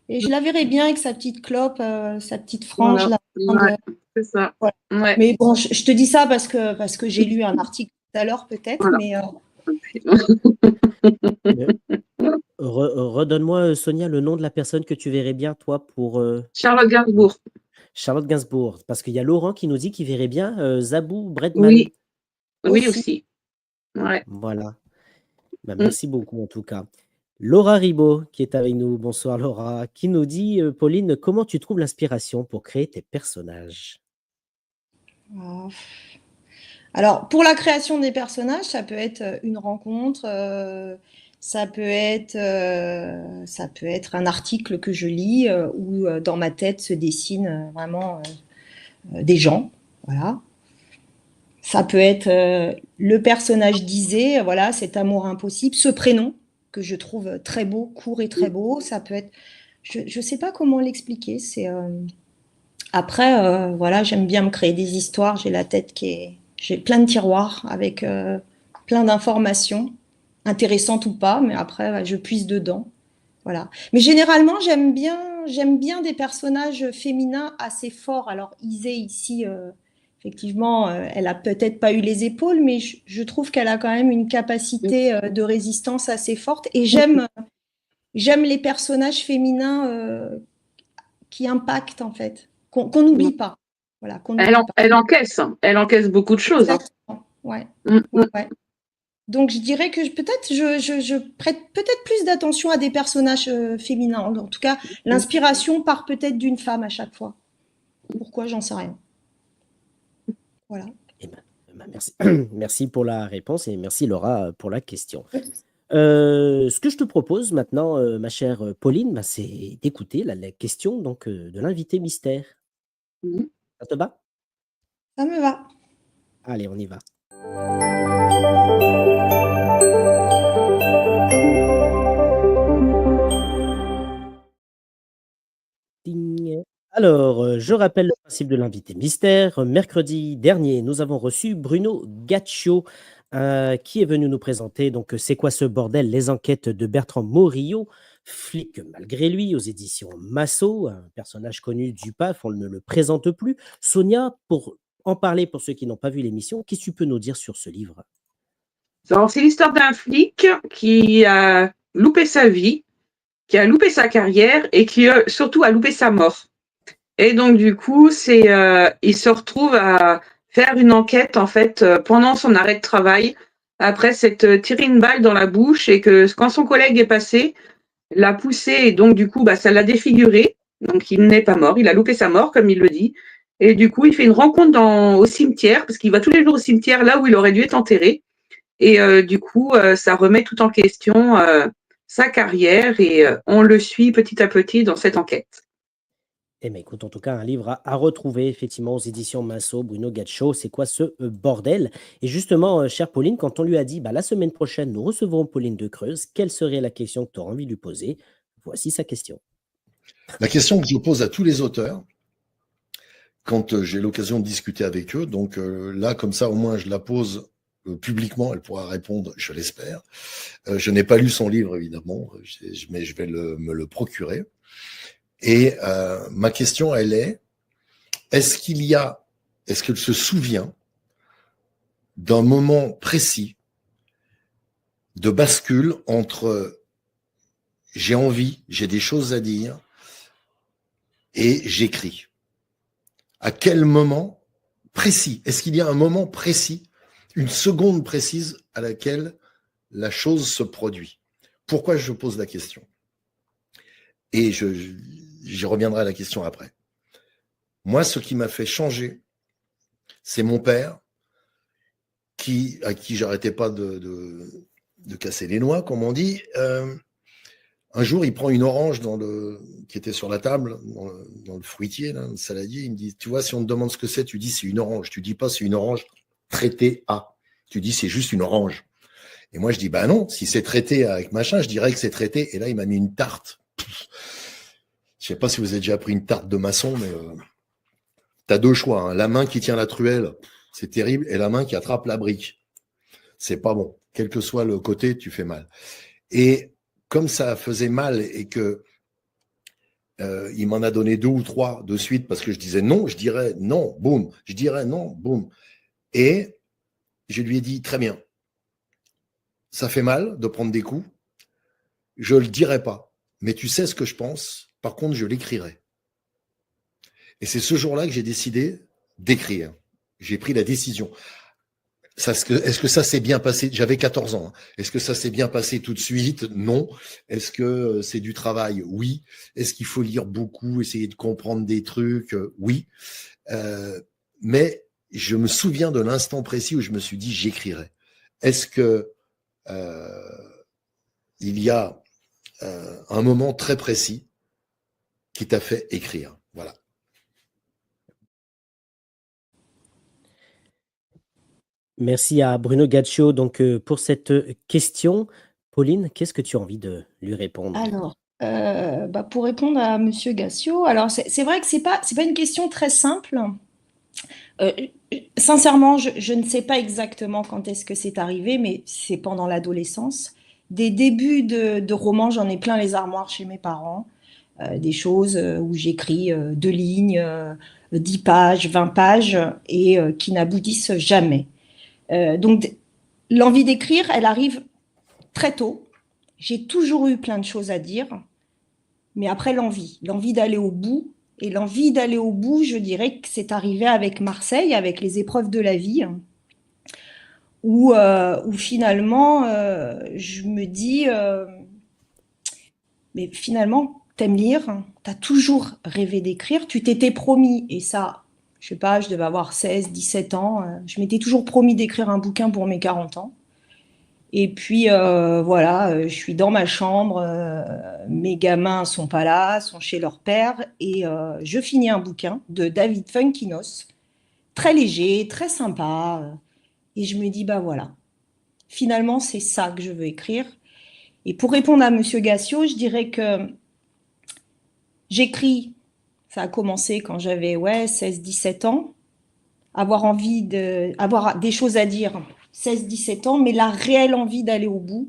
Et je la verrais bien avec sa petite clope, sa petite frange. Voilà. C'est ça. Ouais. Ouais. Mais bon, je te dis ça parce que j'ai lu un article tout à l'heure, peut-être, mais. Redonne-moi, Sonia, le nom de la personne que tu verrais bien, toi, pour… Charlotte Gainsbourg. Charlotte Gainsbourg. Parce qu'il y a Laurent qui nous dit qu'il verrait bien Zabou Bredman. Oui, aussi. Ouais. Voilà. Ben, merci beaucoup, en tout cas. Laura Ribot, qui est avec nous. Bonsoir, Laura. Qui nous dit, Pauline, comment tu trouves l'inspiration pour créer tes personnages? Alors, pour la création des personnages, ça peut être une rencontre, ça peut être un article que je lis où dans ma tête se dessinent vraiment des gens, voilà. Ça peut être le personnage d'Isée, voilà, cet amour impossible, ce prénom que je trouve très beau, court et très beau. Ça peut être, je sais pas comment l'expliquer. Après, voilà, j'aime bien me créer des histoires. J'ai plein de tiroirs avec plein d'informations, intéressantes ou pas, mais après, ouais, je puise dedans. Voilà. Mais généralement, j'aime bien des personnages féminins assez forts. Alors, Isée, ici, effectivement, elle a peut-être pas eu les épaules, mais je trouve qu'elle a quand même une capacité de résistance assez forte. Et j'aime les personnages féminins qui impactent, en fait, qu'on n'oublie pas. Voilà, qu'on n'oublie pas. Elle encaisse, hein. Elle encaisse beaucoup de choses. Hein. Exactement. Ouais. Ouais. Donc, je dirais que peut-être je prête peut-être plus d'attention à des personnages féminins. En tout cas, l'inspiration part peut-être d'une femme à chaque fois. Pourquoi, j'en sais rien. Voilà. Eh ben, merci. Merci pour la réponse et merci Laura pour la question. Ce que je te propose maintenant, ma chère Pauline, bah, c'est d'écouter la question donc, de l'invité mystère. Ça te va? Ça me va. Allez, on y va. Ding. Alors, je rappelle le principe de l'invité mystère. Mercredi dernier, nous avons reçu Bruno Gaccio, qui est venu nous présenter donc C'est quoi ce bordel? Les enquêtes de Bertrand Morillo, flic malgré lui, aux éditions Massot, un personnage connu du PAF, on ne le présente plus. Sonia, pour en parler pour ceux qui n'ont pas vu l'émission, qu'est-ce que tu peux nous dire sur ce livre? Alors, c'est l'histoire d'un flic qui a loupé sa vie, qui a loupé sa carrière et qui surtout a loupé sa mort. Et donc, du coup, il se retrouve à faire une enquête, en fait, pendant son arrêt de travail, après s'être tiré une balle dans la bouche et que quand son collègue est passé, l'a poussé et donc, du coup, ça l'a défiguré. Donc, il n'est pas mort. Il a loupé sa mort, comme il le dit. Et du coup, il fait une rencontre au cimetière, parce qu'il va tous les jours au cimetière, là où il aurait dû être enterré. Et du coup, ça remet tout en question sa carrière et on le suit petit à petit dans cette enquête. Eh bien, écoute, en tout cas, un livre à retrouver effectivement aux éditions Massot, Bruno Gaccio. C'est quoi ce bordel? Et justement, chère Pauline, quand on lui a dit bah, la semaine prochaine, nous recevrons Pauline de Creuse, quelle serait la question que tu auras envie de lui poser? Voici sa question. La question que je pose à tous les auteurs, quand j'ai l'occasion de discuter avec eux, donc là, comme ça, au moins, je la pose publiquement, elle pourra répondre, je l'espère. Je n'ai pas lu son livre, évidemment, mais je vais me le procurer. Et ma question, elle est, est-ce qu'elle se souvient d'un moment précis de bascule entre j'ai envie, j'ai des choses à dire et j'écris? À quel moment précis? Est-ce qu'il y a un moment précis, une seconde précise à laquelle la chose se produit? Pourquoi je pose la question? Et j'y reviendrai à la question après. Moi, ce qui m'a fait changer, c'est mon père, à qui j'arrêtais pas de casser les noix, comme on dit. Un jour, il prend une orange qui était sur la table, dans le fruitier, là, le saladier. Il me dit, tu vois, si on te demande ce que c'est, tu dis c'est une orange. Tu dis pas c'est une orange traitée à. Tu dis c'est juste une orange. Et moi, je dis, bah non, si c'est traité avec machin, je dirais que c'est traité. Et là, il m'a mis une tarte. Je sais pas si vous avez déjà pris une tarte de maçon, mais t'as deux choix. Hein. La main qui tient la truelle, c'est terrible, et la main qui attrape la brique. C'est pas bon. Quel que soit le côté, tu fais mal. Et comme ça faisait mal et que il m'en a donné 2 ou 3 de suite parce que je disais non, je dirais non, boum. Je dirais non, boum. Et je lui ai dit, très bien, ça fait mal de prendre des coups. Je le dirai pas. Mais tu sais ce que je pense. Par contre, je l'écrirai. Et c'est ce jour-là que j'ai décidé d'écrire. J'ai pris la décision. Est-ce que ça s'est bien passé? J'avais 14 ans. Hein. Est-ce que ça s'est bien passé tout de suite? Non. Est-ce que c'est du travail? Oui. Est-ce qu'il faut lire beaucoup, essayer de comprendre des trucs? Oui. Mais je me souviens de l'instant précis où je me suis dit j'écrirai. Est-ce que il y a un moment très précis qui t'a fait écrire? Voilà. Merci à Bruno Gaccio donc, pour cette question. Pauline, qu'est-ce que tu as envie de lui répondre? Alors, Pour répondre à Monsieur Gassio, alors c'est vrai que c'est pas une question très simple. Euh, Sincèrement, je ne sais pas exactement quand est-ce que c'est arrivé, mais c'est pendant l'adolescence. Des débuts de romans, j'en ai plein les armoires chez mes parents. Des choses où j'écris 2 lignes, 10 pages, 20 pages, et qui n'aboutissent jamais. Donc, l'envie d'écrire, elle arrive très tôt. J'ai toujours eu plein de choses à dire, mais après l'envie d'aller au bout. Et l'envie d'aller au bout, je dirais que c'est arrivé avec Marseille, avec les épreuves de la vie, où finalement, je me dis, mais finalement, t'aimes lire, t'as toujours rêvé d'écrire, tu t'étais promis, et ça, je sais pas, je devais avoir 16, 17 ans, je m'étais toujours promis d'écrire un bouquin pour mes 40 ans. Et puis voilà, je suis dans ma chambre, mes gamins sont pas là, sont chez leur père, et je finis un bouquin de David Funkinos, très léger, très sympa, et je me dis, bah voilà, finalement c'est ça que je veux écrire. Et pour répondre à Monsieur Gassio, je dirais que j'écris, ça a commencé quand j'avais 16-17 ans, avoir des choses à dire, 16-17 ans, mais la réelle envie d'aller au bout,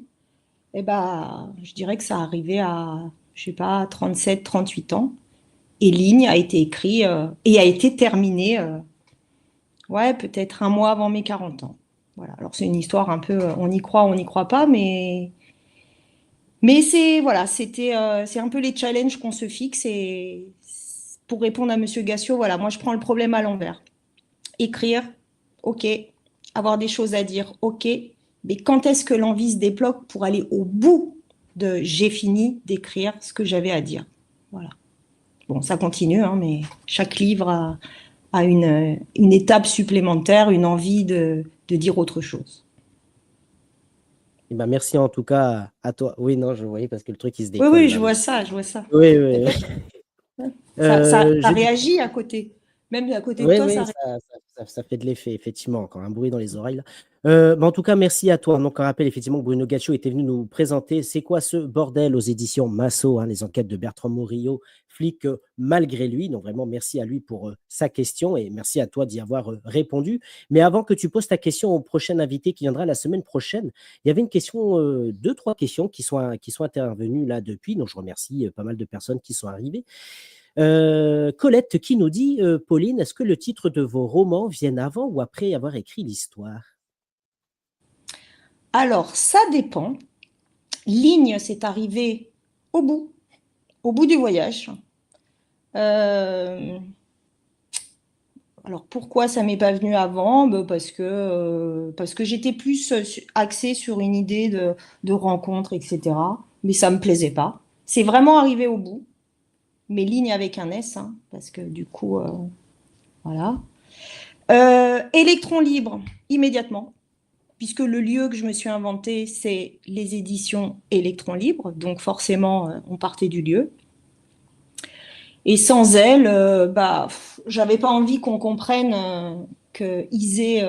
je dirais que ça arrivait à, je sais pas, 37-38 ans. Et Ligne a été écrit et a été terminé, peut-être un mois avant mes 40 ans. Voilà. Alors c'est une histoire un peu, on y croit, on n'y croit pas, mais c'est un peu les challenges qu'on se fixe. Et pour répondre à Monsieur Gassio, voilà, moi je prends le problème à l'envers. Écrire, ok. Avoir des choses à dire, ok. Mais quand est-ce que l'envie se débloque pour aller au bout de j'ai fini d'écrire ce que j'avais à dire? Voilà. Bon, ça continue, hein, mais chaque livre a une étape supplémentaire, une envie de dire autre chose. Eh ben, merci en tout cas à toi. Oui, non, je voyais parce que le truc, il se Oui, décolle oui, je là. vois ça, je vois ça. Oui, oui. Ça Je dis- réagit à côté. Même à côté de Oui, toi, ça oui, réagit. ça fait de l'effet, effectivement, encore un bruit dans les oreilles là. Mais en tout cas, merci à toi. Donc, on rappelle effectivement que Bruno Gaccio était venu nous présenter C'est quoi ce bordel aux éditions Massot, hein, les enquêtes de Bertrand Murillo, flic malgré lui. Donc, vraiment, merci à lui pour sa question et merci à toi d'y avoir répondu. Mais avant que tu poses ta question au prochain invité qui viendra la semaine prochaine, il y avait une question, deux, trois questions qui sont intervenues là depuis. Donc, je remercie pas mal de personnes qui sont arrivées. Colette qui nous dit, Pauline, est-ce que le titre de vos romans viennent avant ou après avoir écrit l'histoire? Alors, ça dépend. Ligne, c'est arrivé au bout du voyage. Euh, alors pourquoi ça m'est pas venu avant? Parce que j'étais plus axée sur une idée de rencontre, etc. Mais ça me plaisait pas. C'est vraiment arrivé au bout. Mais ligne avec un S, hein, parce que du coup, voilà. Électron libre, immédiatement, puisque le lieu que je me suis inventé, c'est les éditions Électron libre. Donc forcément, on partait du lieu. Et sans elle, j'avais pas envie qu'on comprenne que Isée,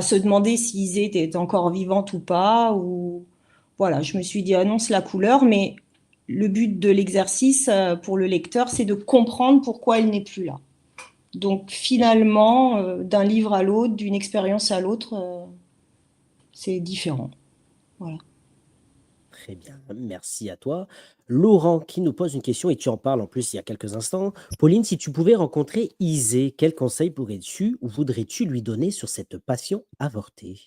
se demander si Isée était encore vivante ou pas. Ou voilà, je me suis dit annonce la couleur, mais le but de l'exercice pour le lecteur, c'est de comprendre pourquoi elle n'est plus là. Donc finalement, d'un livre à l'autre, d'une expérience à l'autre, c'est différent. Voilà. Très bien, merci à toi. Laurent qui nous pose une question et tu en parles en plus il y a quelques instants. Pauline, si tu pouvais rencontrer Isée, quel conseil pourrais-tu ou voudrais-tu lui donner sur cette passion avortée?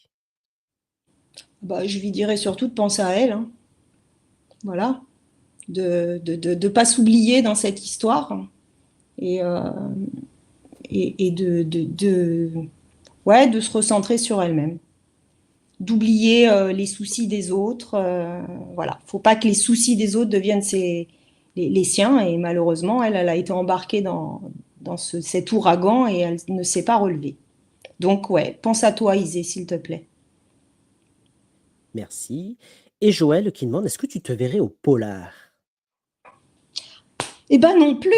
Je lui dirais surtout de penser à elle, hein. Voilà, de pas s'oublier dans cette histoire et, de se recentrer sur elle-même, d'oublier les soucis des autres. Voilà, faut pas que les soucis des autres deviennent les siens. Et malheureusement, elle a été embarquée dans cet ouragan et elle ne s'est pas relevée. Donc ouais, pense à toi, Isée, s'il te plaît. Merci. Et Joël qui demande, est-ce que tu te verrais au polar? Eh ben non plus,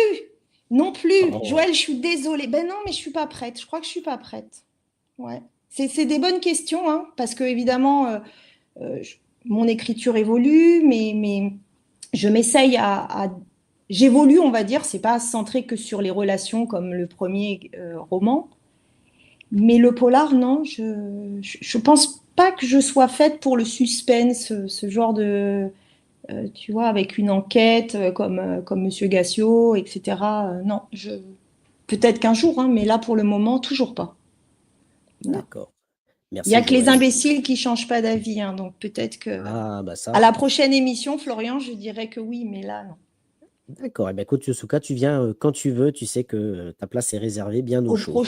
non plus. Oh. Joël, je suis désolée. Ben non, mais je suis pas prête. Je crois que je suis pas prête. Ouais. C'est des bonnes questions, hein, parce que évidemment, mon écriture évolue, je m'essaye j'évolue, on va dire, c'est pas centré que sur les relations comme le premier roman, mais le polar, non, je pense pas que je sois faite pour le suspense, ce genre de, tu vois, avec une enquête comme Monsieur Gassio, etc. Non, peut-être qu'un jour, hein, mais là pour le moment, toujours pas. Non. D'accord. Il y Merci a que les Joël. imbéciles qui changent pas d'avis, hein, donc peut-être que Ah, bah à ça. la prochaine émission, Florian, je dirais que oui, mais là, non. D'accord. Eh ben, écoute, Yosuka, tu viens quand tu veux. Tu sais que ta place est réservée bien au Au chaud.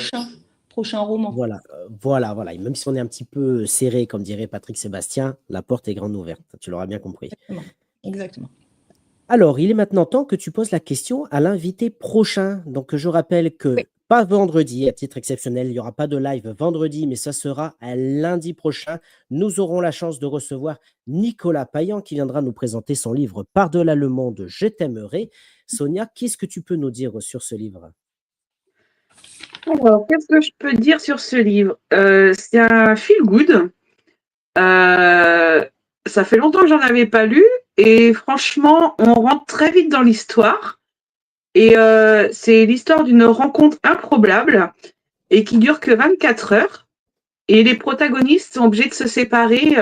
prochain roman. Voilà, voilà. Et même si on est un petit peu serré, comme dirait Patrick Sébastien, la porte est grande ouverte. Tu l'auras bien compris. Exactement. Exactement. Alors, il est maintenant temps que tu poses la question à l'invité prochain. Donc, je rappelle Oui. que pas vendredi, à titre exceptionnel, il n'y aura pas de live vendredi, mais ça sera à lundi prochain. Nous aurons la chance de recevoir Nicolas Payan qui viendra nous présenter son livre Par-delà le monde, je t'aimerai. Sonia, qu'est-ce que tu peux nous dire sur ce livre? Alors, qu'est-ce que je peux dire sur ce livre? C'est un feel good. Ça fait longtemps que j'en avais pas lu et franchement, on rentre très vite dans l'histoire. Et c'est l'histoire d'une rencontre improbable et qui dure que 24 heures. Et les protagonistes sont obligés de se séparer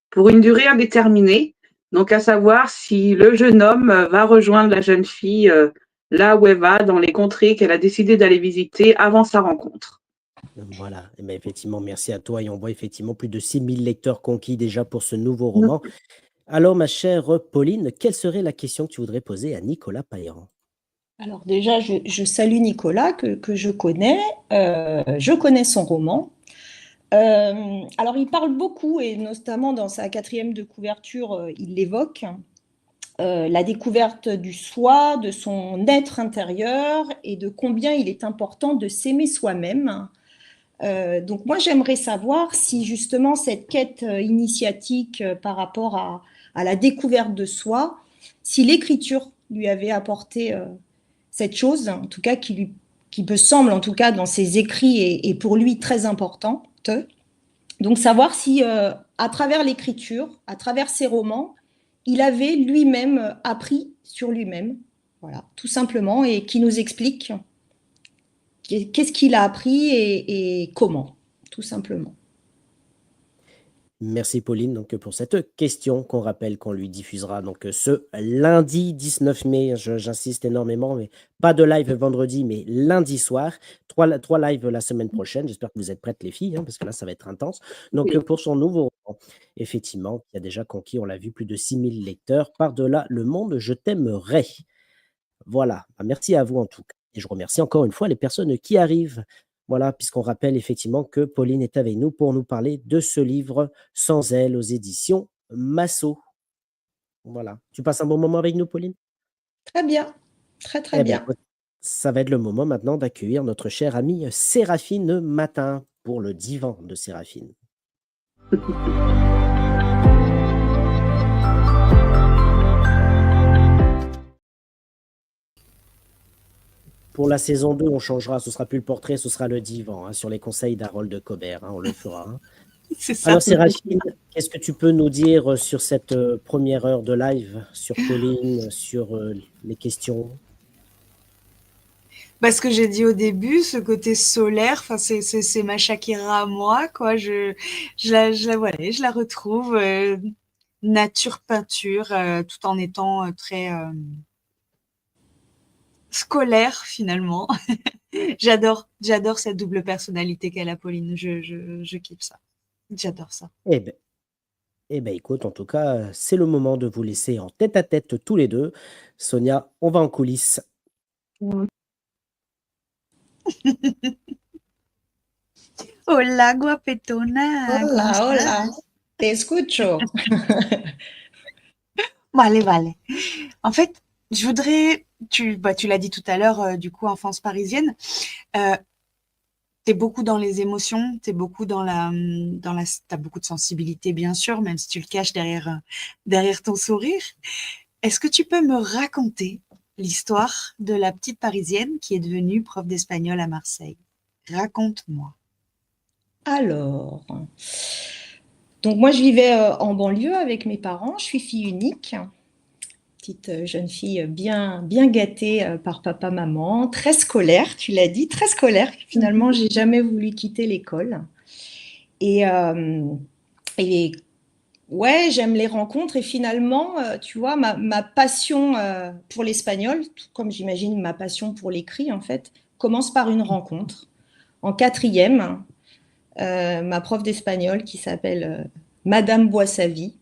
pour une durée indéterminée. Donc, à savoir si le jeune homme va rejoindre la jeune fille là où elle va, dans les contrées qu'elle a décidé d'aller visiter avant sa rencontre. Voilà, eh ben, effectivement, merci à toi. Et on voit effectivement plus de 6000 lecteurs conquis déjà pour ce nouveau roman. Alors, ma chère Pauline, quelle serait la question que tu voudrais poser à Nicolas Payan? Alors déjà, je salue Nicolas que je connais. Je connais son roman. Alors il parle beaucoup, et notamment dans sa quatrième de couverture, il l'évoque, la découverte du soi, de son être intérieur et de combien il est important de s'aimer soi-même. Donc moi, j'aimerais savoir si justement cette quête initiatique par rapport à la découverte de soi, si l'écriture lui avait apporté cette chose, en tout cas qui me semble, en tout cas dans ses écrits, et pour lui très importante. Donc savoir si, à travers l'écriture, à travers ses romans, il avait lui-même appris sur lui-même, voilà, tout simplement, et qui nous explique qu'est-ce qu'il a appris et comment, tout simplement. Merci Pauline donc, pour cette question qu'on rappelle qu'on lui diffusera donc, ce lundi 19 mai. J'insiste énormément, mais pas de live vendredi, mais lundi soir. Trois lives la semaine prochaine. J'espère que vous êtes prêtes les filles, hein, parce que là, ça va être intense. Donc Oui. pour son nouveau roman, effectivement, qui a déjà conquis, on l'a vu, plus de 6000 lecteurs. Par-delà le monde, je t'aimerai. Voilà, bah, merci à vous en tout cas. Et je remercie encore une fois les personnes qui arrivent. Voilà, puisqu'on rappelle effectivement que Pauline est avec nous pour nous parler de ce livre Sans elle aux éditions Massot. Voilà. Tu passes un bon moment avec nous, Pauline? Très bien, très très Eh bien, bien. écoute, ça va être le moment maintenant d'accueillir notre chère amie Séraphine Matin pour le divan de Séraphine. Pour la saison 2, on changera. Ce sera plus le portrait, ce sera le divan, hein, sur les conseils d'Harold Cobert. Hein, on le fera. Hein. C'est ça. Alors, Séraphine, qu'est-ce que tu peux nous dire sur cette première heure de live, sur Pauline, sur les questions? Parce que j'ai dit au début, ce côté solaire, enfin c'est ma Shakira à moi, quoi. Voilà, je la retrouve nature peinture, tout en étant très scolaire finalement. J'adore cette double personnalité qu'elle a, Pauline. Je kiffe ça. J'adore ça. Eh ben, écoute, en tout cas, c'est le moment de vous laisser en tête-à-tête tous les deux. Sonia, on va en coulisses. Hola, guapetona. ¿Cómo Hola, estás? hola, te escucho. Vale. En fait, je voudrais, tu l'as dit tout à l'heure, du coup, enfance parisienne. T'es beaucoup dans les émotions, t'es beaucoup t'as beaucoup de sensibilité, bien sûr, même si tu le caches derrière ton sourire. Est-ce que tu peux me raconter l'histoire de la petite Parisienne qui est devenue prof d'espagnol à Marseille? Raconte-moi. Alors, donc moi je vivais en banlieue avec mes parents, je suis fille unique. petite jeune fille bien gâtée par papa, maman, très scolaire, tu l'as dit, très scolaire. Finalement, j'ai jamais voulu quitter l'école. Et ouais, j'aime les rencontres et finalement, tu vois, ma passion pour l'espagnol, tout comme j'imagine ma passion pour l'écrit, en fait, commence par une rencontre. En quatrième, ma prof d'espagnol qui s'appelle Madame Boissavy,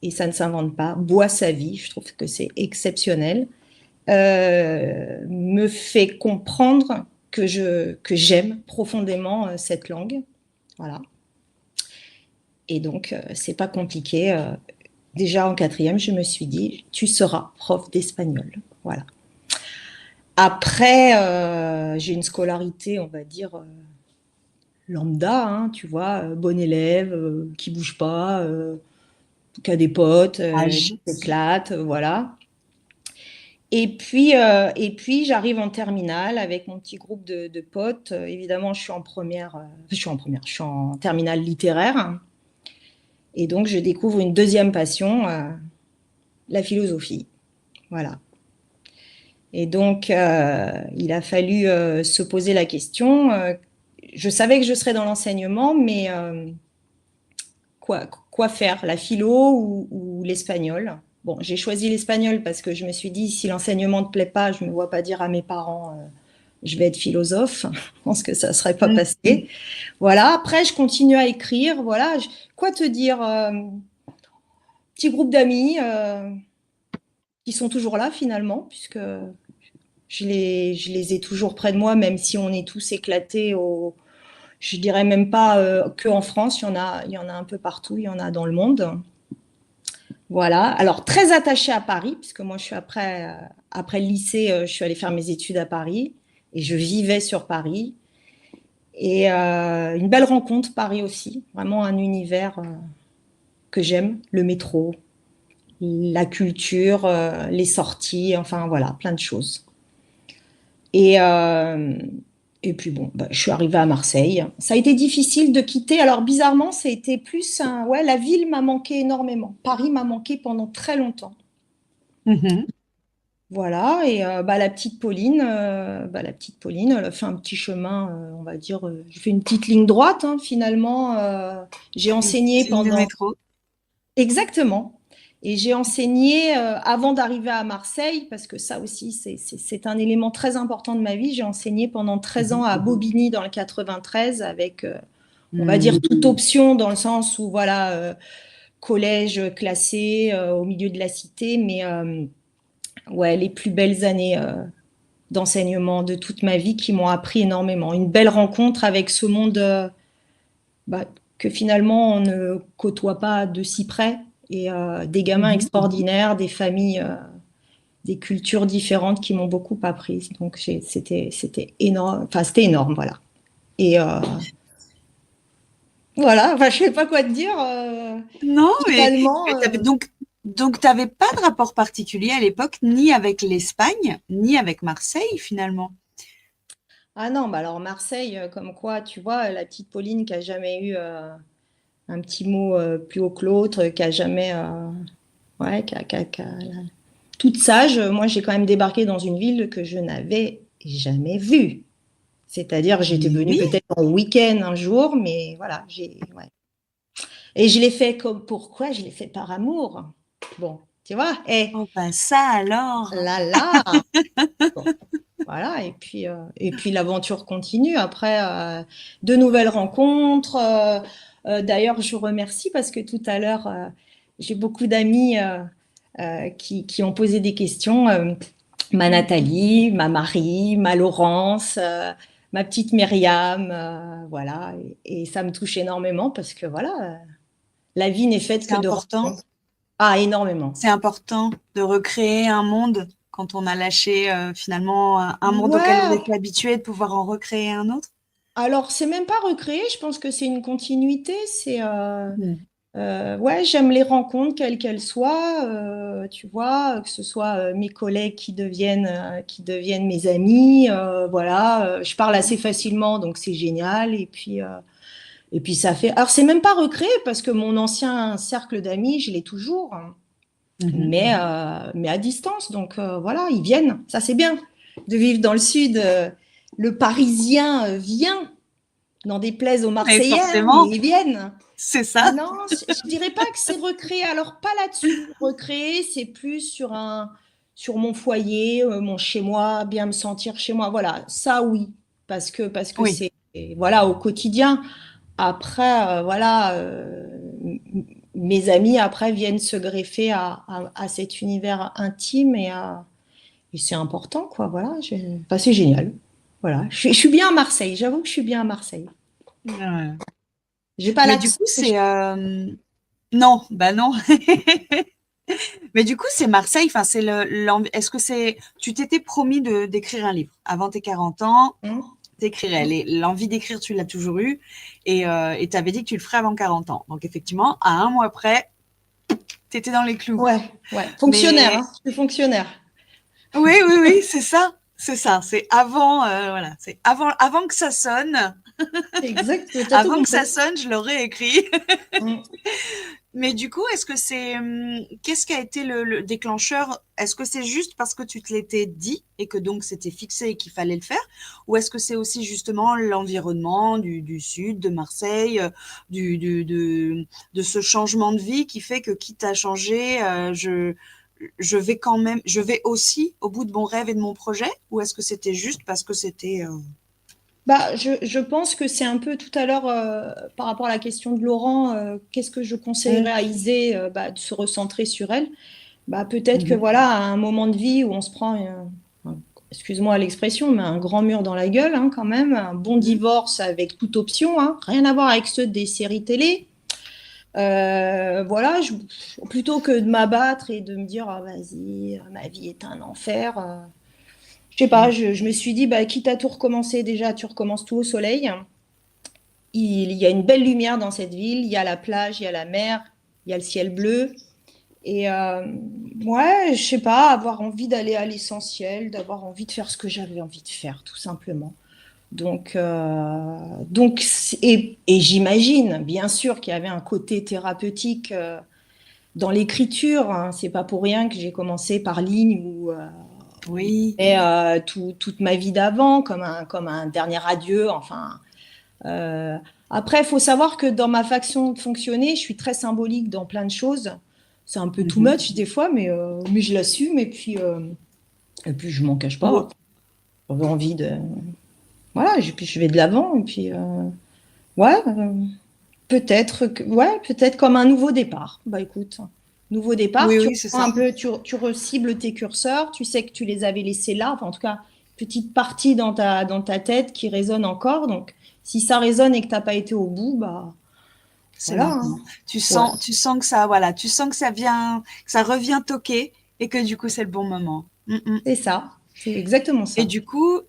et ça ne s'invente pas, Boissavy, je trouve que c'est exceptionnel, me fait comprendre que j'aime profondément cette langue. Voilà. Et donc, c'est pas compliqué. Déjà en quatrième, je me suis dit, tu seras prof d'espagnol. Voilà. Après, j'ai une scolarité, on va dire, lambda, hein, tu vois, bon élève, qui bouge pas, qui a des potes, qui s'éclate, voilà. Et puis j'arrive en terminale avec mon petit groupe de potes. Évidemment, je suis en terminale littéraire. Et donc, je découvre une deuxième passion, la philosophie. Voilà. Et donc, il a fallu se poser la question. Je savais que je serais dans l'enseignement, mais quoi faire, la philo ou l'espagnol? Bon, j'ai choisi l'espagnol parce que je me suis dit, si l'enseignement ne te plaît pas, je ne me vois pas dire à mes parents, je vais être philosophe. Je pense que ça ne serait pas passé. Voilà, après, je continue à écrire. Voilà, quoi te dire, petit groupe d'amis qui sont toujours là finalement, puisque je les ai toujours près de moi, même si on est tous éclatés je dirais même pas qu'en France, il y en a un peu partout, il y en a dans le monde. Voilà, alors très attachée à Paris, puisque moi je suis après le lycée, je suis allée faire mes études à Paris et je vivais sur Paris. Et une belle rencontre, Paris aussi, vraiment un univers que j'aime, le métro, la culture, les sorties, enfin voilà, plein de choses. Et puis bon, je suis arrivée à Marseille. Ça a été difficile de quitter. Alors bizarrement, ça a été plus ouais, la ville m'a manqué énormément. Paris m'a manqué pendant très longtemps. Voilà, et la petite Pauline, elle a fait un petit chemin, on va dire, j'ai fait une petite ligne droite, hein, finalement. J'ai enseigné pendant... métro. Exactement. Et j'ai enseigné avant d'arriver à Marseille, parce que ça aussi, c'est un élément très important de ma vie. J'ai enseigné pendant 13 ans à Bobigny dans le 93 avec, on va dire, toute option dans le sens où, voilà, collège classé au milieu de la cité, mais ouais, les plus belles années d'enseignement de toute ma vie qui m'ont appris énormément. Une belle rencontre avec ce monde que finalement on ne côtoie pas de si près. Et des gamins extraordinaires, des familles, des cultures différentes qui m'ont beaucoup appris. Donc c'était énorme, enfin c'était énorme, voilà. Et voilà, enfin je sais pas quoi te dire. Non, finalement, donc tu n'avais pas de rapport particulier à l'époque, ni avec l'Espagne, ni avec Marseille finalement. Ah non, alors Marseille, comme quoi, tu vois, la petite Pauline qui a jamais eu un petit mot plus haut que l'autre, qui a jamais, ouais, toute sage. Moi, j'ai quand même débarqué dans une ville que je n'avais jamais vue. C'est-à-dire, j'étais venue peut-être en week-end un jour, mais voilà, ouais. Et je l'ai fait pourquoi? Je l'ai fait par amour. Bon, tu vois. Oh ben ça alors. Là. Bon. Voilà, et puis l'aventure continue. Après, de nouvelles rencontres. D'ailleurs, je vous remercie parce que tout à l'heure, j'ai beaucoup d'amis qui ont posé des questions. Ma Nathalie, ma Marie, ma Laurence, ma petite Myriam, voilà. Et ça me touche énormément parce que voilà, la vie n'est faite que de rencontres. Ah, énormément. C'est important de recréer un monde quand on a lâché finalement un monde auquel on était habitué, de pouvoir en recréer un autre. Alors, c'est même pas recréer, je pense que c'est une continuité. C'est ouais, j'aime les rencontres quelles qu'elles soient, tu vois, que ce soit mes collègues qui deviennent mes amis, voilà, je parle assez facilement, donc c'est génial. Et puis ça fait. Alors, c'est même pas recréer parce que mon ancien cercle d'amis, je l'ai toujours. mais à distance. Donc voilà, ils viennent. Ça, c'est bien de vivre dans le sud. Le Parisien vient, n'en déplaise aux Mais Marseillais, forcément, mais ils viennent. c'est ça. Non, je dirais pas que c'est recréer. Alors, pas là-dessus. Recréer, c'est plus sur mon foyer, mon chez-moi, bien me sentir chez moi. Voilà, ça, oui. Parce que Oui. c'est, voilà, au quotidien. Après, voilà, mes amis, après, viennent se greffer à cet univers intime et c'est important, quoi. Voilà, enfin, c'est génial. Voilà, je suis bien à Marseille. J'avoue que je suis bien à Marseille. Ouais. J'ai pas Mais du l'accent. coup, c'est... Non, bah non. Mais du coup, c'est Marseille. Enfin, c'est Est-ce que c'est... Tu t'étais promis d'écrire un livre avant tes 40 ans. T'écrirais. L'envie d'écrire, tu l'as toujours eu. Et tu avais dit que tu le ferais avant 40 ans. Donc, effectivement, à un mois près, tu étais dans les clous. Ouais. Fonctionnaire, Mais... hein. Je suis fonctionnaire. Oui, c'est ça. C'est ça. C'est avant, voilà. C'est avant que ça sonne. Exact. Avant que ça sonne, je l'aurais écrit. Mm. Mais du coup, est-ce que c'est qu'est-ce qui a été le déclencheur? Est-ce que c'est juste parce que tu te l'étais dit et que donc c'était fixé et qu'il fallait le faire, ou est-ce que c'est aussi justement l'environnement du sud, de Marseille, de ce changement de vie qui fait que quitte à changer, je vais aussi au bout de mon rêve et de mon projet, ou est-ce que c'était juste parce que c'était Bah, je pense que c'est un peu tout à l'heure par rapport à la question de Laurent, qu'est-ce que je conseillerais à Isée de se recentrer sur elle. Bah, peut-être que voilà, à un moment de vie où on se prend, excuse-moi l'expression, mais un grand mur dans la gueule hein, quand même, un bon divorce avec toute option, hein, rien à voir avec ceux des séries télé. Voilà, plutôt que de m'abattre et de me dire ah, vas-y, ma vie est un enfer. Je sais pas, je me suis dit, bah, quitte à tout recommencer, déjà, tu recommences tout au soleil. Il y a une belle lumière dans cette ville, il y a la plage, il y a la mer, il y a le ciel bleu. Et ouais, je sais pas, avoir envie d'aller à l'essentiel, d'avoir envie de faire ce que j'avais envie de faire, tout simplement. Donc et j'imagine, bien sûr, qu'il y avait un côté thérapeutique dans l'écriture. Hein. C'est pas pour rien que j'ai commencé par ligne ou oui. et toute ma vie d'avant, comme un dernier adieu. Enfin, après, il faut savoir que dans ma façon de fonctionner, je suis très symbolique dans plein de choses. C'est un peu too much des fois, mais je l'assume et puis je m'en cache pas. J'avais envie de, voilà, et puis je vais de l'avant et puis ouais, peut-être comme un nouveau départ. Bah écoute. Nouveau départ, oui, c'est ça. Un peu, tu recibles tes curseurs, tu sais que tu les avais laissés là, enfin, en tout cas, petite partie dans ta tête qui résonne encore. Donc, si ça résonne et que tu n'as pas été au bout, bah c'est voilà. Hein. Tu sens que ça, voilà, tu sens que ça vient, que ça revient toquer et que du coup c'est le bon moment. C'est ça, c'est exactement ça. Et du coup,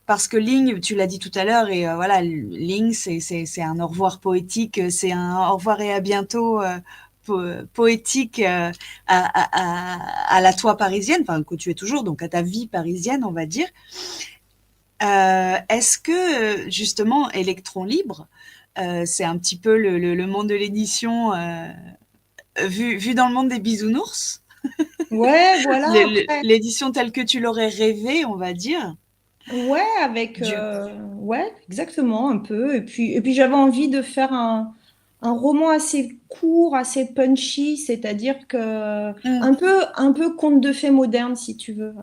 parce que Ligne, tu l'as dit tout à l'heure, et voilà, Ligne, c'est un au revoir poétique, c'est un au revoir et à bientôt. Poétique à la toi parisienne, enfin que tu es toujours, donc à ta vie parisienne, on va dire. Est-ce que justement Électron Libre, c'est un petit peu le monde de l'édition vu dans le monde des bisounours? Ouais, voilà. L'édition telle que tu l'aurais rêvé, on va dire. Ouais, ouais, exactement, un peu. Et puis j'avais envie de faire un roman assez court, assez punchy, c'est-à-dire que un peu conte de fées moderne, si tu veux.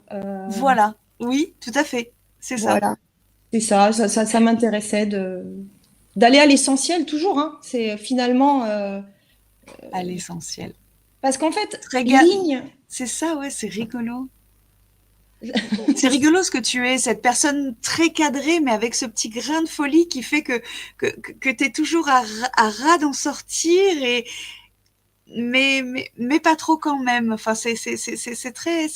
Voilà, oui, tout à fait, c'est voilà. C'est ça m'intéressait d'aller à l'essentiel toujours. Hein. C'est finalement à l'essentiel. Parce qu'en fait, Ligne. C'est ça, ouais, c'est rigolo. C'est rigolo ce que tu es, cette personne très cadrée, mais avec ce petit grain de folie qui fait que tu es toujours à ras d'en sortir, mais pas trop quand même. Enfin, c'est très.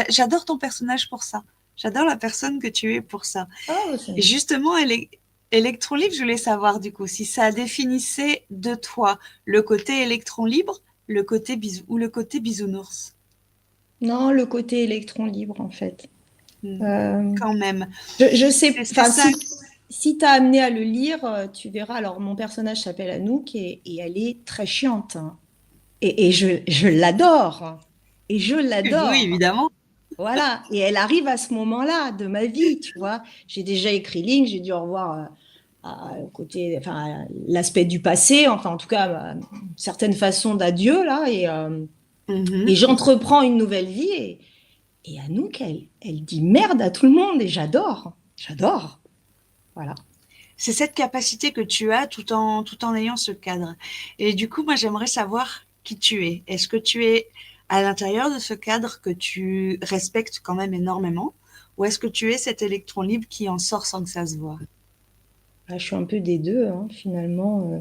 J'adore ton personnage pour ça. J'adore la personne que tu es pour ça. Et justement, Électron Libre, je voulais savoir du coup si ça définissait de toi le côté électron libre, le côté ou le côté bisounours. Non, le côté électron libre, en fait. Quand même. Je sais, si tu as amené à le lire, tu verras. Alors, mon personnage s'appelle Anouk et elle est très chiante. Hein. Et je l'adore. Et je l'adore. Oui, évidemment. Voilà. Et elle arrive à ce moment-là de ma vie, tu vois. J'ai déjà écrit Link, j'ai dû revoir côté, enfin, l'aspect du passé, enfin, en tout cas, une certaine façon d'adieu, là. Et j'entreprends une nouvelle vie. Et Anouk, elle dit merde à tout le monde. Et j'adore. J'adore. Voilà. C'est cette capacité que tu as tout en ayant ce cadre. Et du coup, moi, j'aimerais savoir qui tu es. Est-ce que tu es à l'intérieur de ce cadre que tu respectes quand même énormément, ou est-ce que tu es cet électron libre qui en sort sans que ça se voit? Je suis un peu des deux, hein, finalement.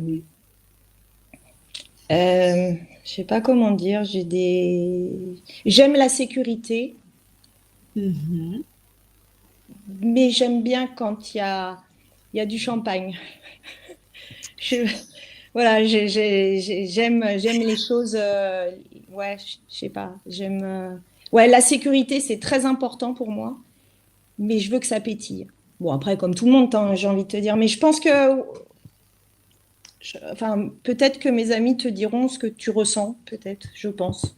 Je sais pas comment dire. J'aime la sécurité, mais j'aime bien quand il y a du champagne. Voilà, j'aime les choses. Ouais, je sais pas. Ouais, la sécurité, c'est très important pour moi, mais je veux que ça pétille. Bon, après, comme tout le monde, hein, j'ai envie de te dire, mais je pense que, enfin, peut-être que mes amis te diront ce que tu ressens, peut-être, je pense.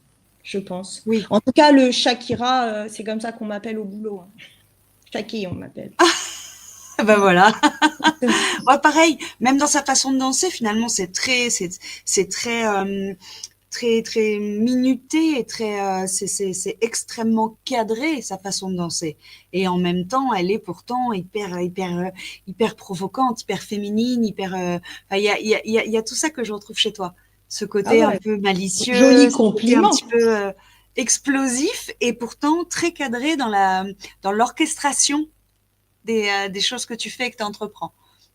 Oui. En tout cas, le Shakira, c'est comme ça qu'on m'appelle au boulot. Hein. Shaki, on m'appelle. Ben voilà. Ouais, pareil, même dans sa façon de danser, finalement, c'est très très minuté et c'est extrêmement cadré sa façon de danser. Et en même temps, elle est pourtant hyper provocante, hyper féminine, il y a tout ça que je retrouve chez toi. Ce côté un peu malicieux, joli ce côté compliment. un petit peu explosif et pourtant très cadré dans l'orchestration des choses que tu fais et que tu entreprends.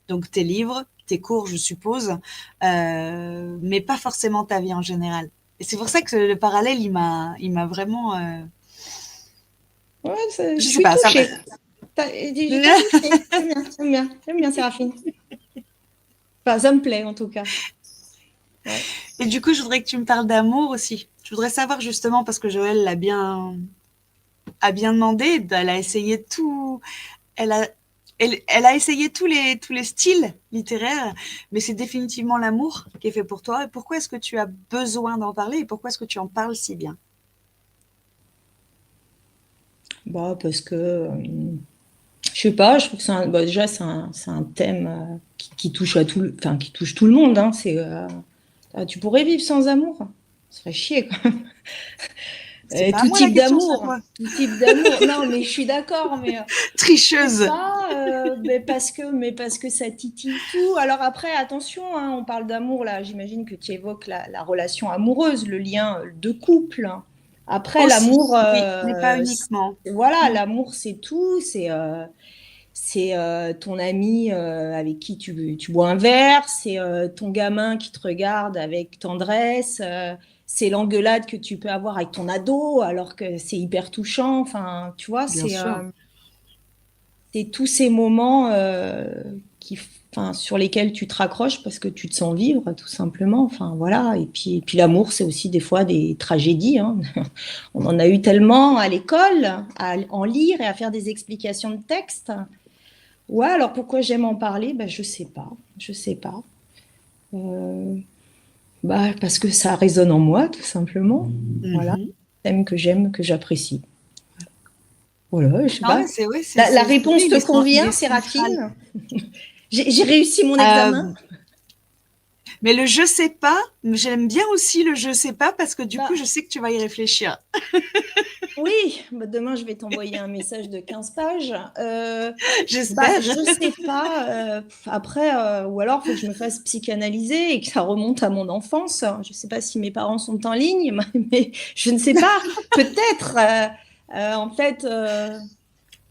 Donc tes livres, tes cours, je suppose, mais pas forcément ta vie en général. Et c'est pour ça que le parallèle, il m'a vraiment. Ouais, je sais pas. Touchée. J'aime bien, Séraphine. Enfin, ça me plaît en tout cas. Ouais. Et du coup, je voudrais que tu me parles d'amour aussi. Je voudrais savoir justement parce que Joël a bien demandé. Elle a essayé tout. Elle a essayé tous les styles littéraires, mais c'est définitivement l'amour qui est fait pour toi. Et pourquoi est-ce que tu as besoin d'en parler et pourquoi est-ce que tu en parles si bien? Bah, parce que, je sais pas, je trouve que déjà, c'est un thème qui touche qui touche tout le monde. Hein. Tu pourrais vivre sans amour? Ça ferait chier quand même. Tout type d'amour. Non, mais je suis d'accord, mais tricheuse. Parce que ça titille tout. Alors après, attention, hein, on parle d'amour là. J'imagine que tu évoques la relation amoureuse, le lien de couple. Après, l'amour, oui, mais pas uniquement. Voilà, l'amour, c'est tout. C'est ton ami avec qui tu bois un verre. C'est ton gamin qui te regarde avec tendresse. C'est l'engueulade que tu peux avoir avec ton ado alors que c'est hyper touchant. Enfin, tu vois, c'est tous ces moments sur lesquels tu te raccroches parce que tu te sens vivre, tout simplement. Enfin, voilà. Et puis l'amour, c'est aussi des fois des tragédies. Hein. On en a eu tellement à l'école, à en lire et à faire des explications de texte. Ouais, alors pourquoi j'aime en parler? Je sais pas. Parce que ça résonne en moi, tout simplement. Voilà, thème que j'aime, que j'apprécie. Voilà, je sais pas. La réponse te convient, Séraphine? J'ai réussi mon examen. Mais le je sais pas, j'aime bien aussi le je sais pas parce que du coup, je sais que tu vas y réfléchir. Oui, demain, je vais t'envoyer un message de 15 pages. J'espère. Je sais pas. Après, ou alors, il faut que je me fasse psychanalyser et que ça remonte à mon enfance. Je sais pas si mes parents sont en ligne, mais je ne sais pas. Peut-être. En fait,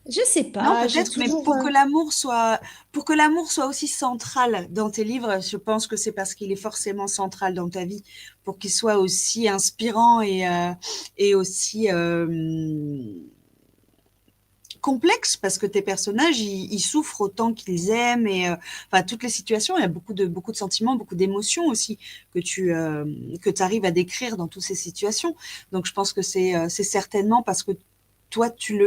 je sais pas. Non, peut-être, mais pour que l'amour soit aussi central dans tes livres, je pense que c'est parce qu'il est forcément central dans ta vie, pour qu'il soit aussi inspirant et aussi complexe, parce que tes personnages, ils souffrent autant qu'ils aiment, et toutes les situations, il y a beaucoup de sentiments, beaucoup d'émotions aussi que tu arrives à décrire dans toutes ces situations. Donc je pense que c'est certainement parce que toi, tu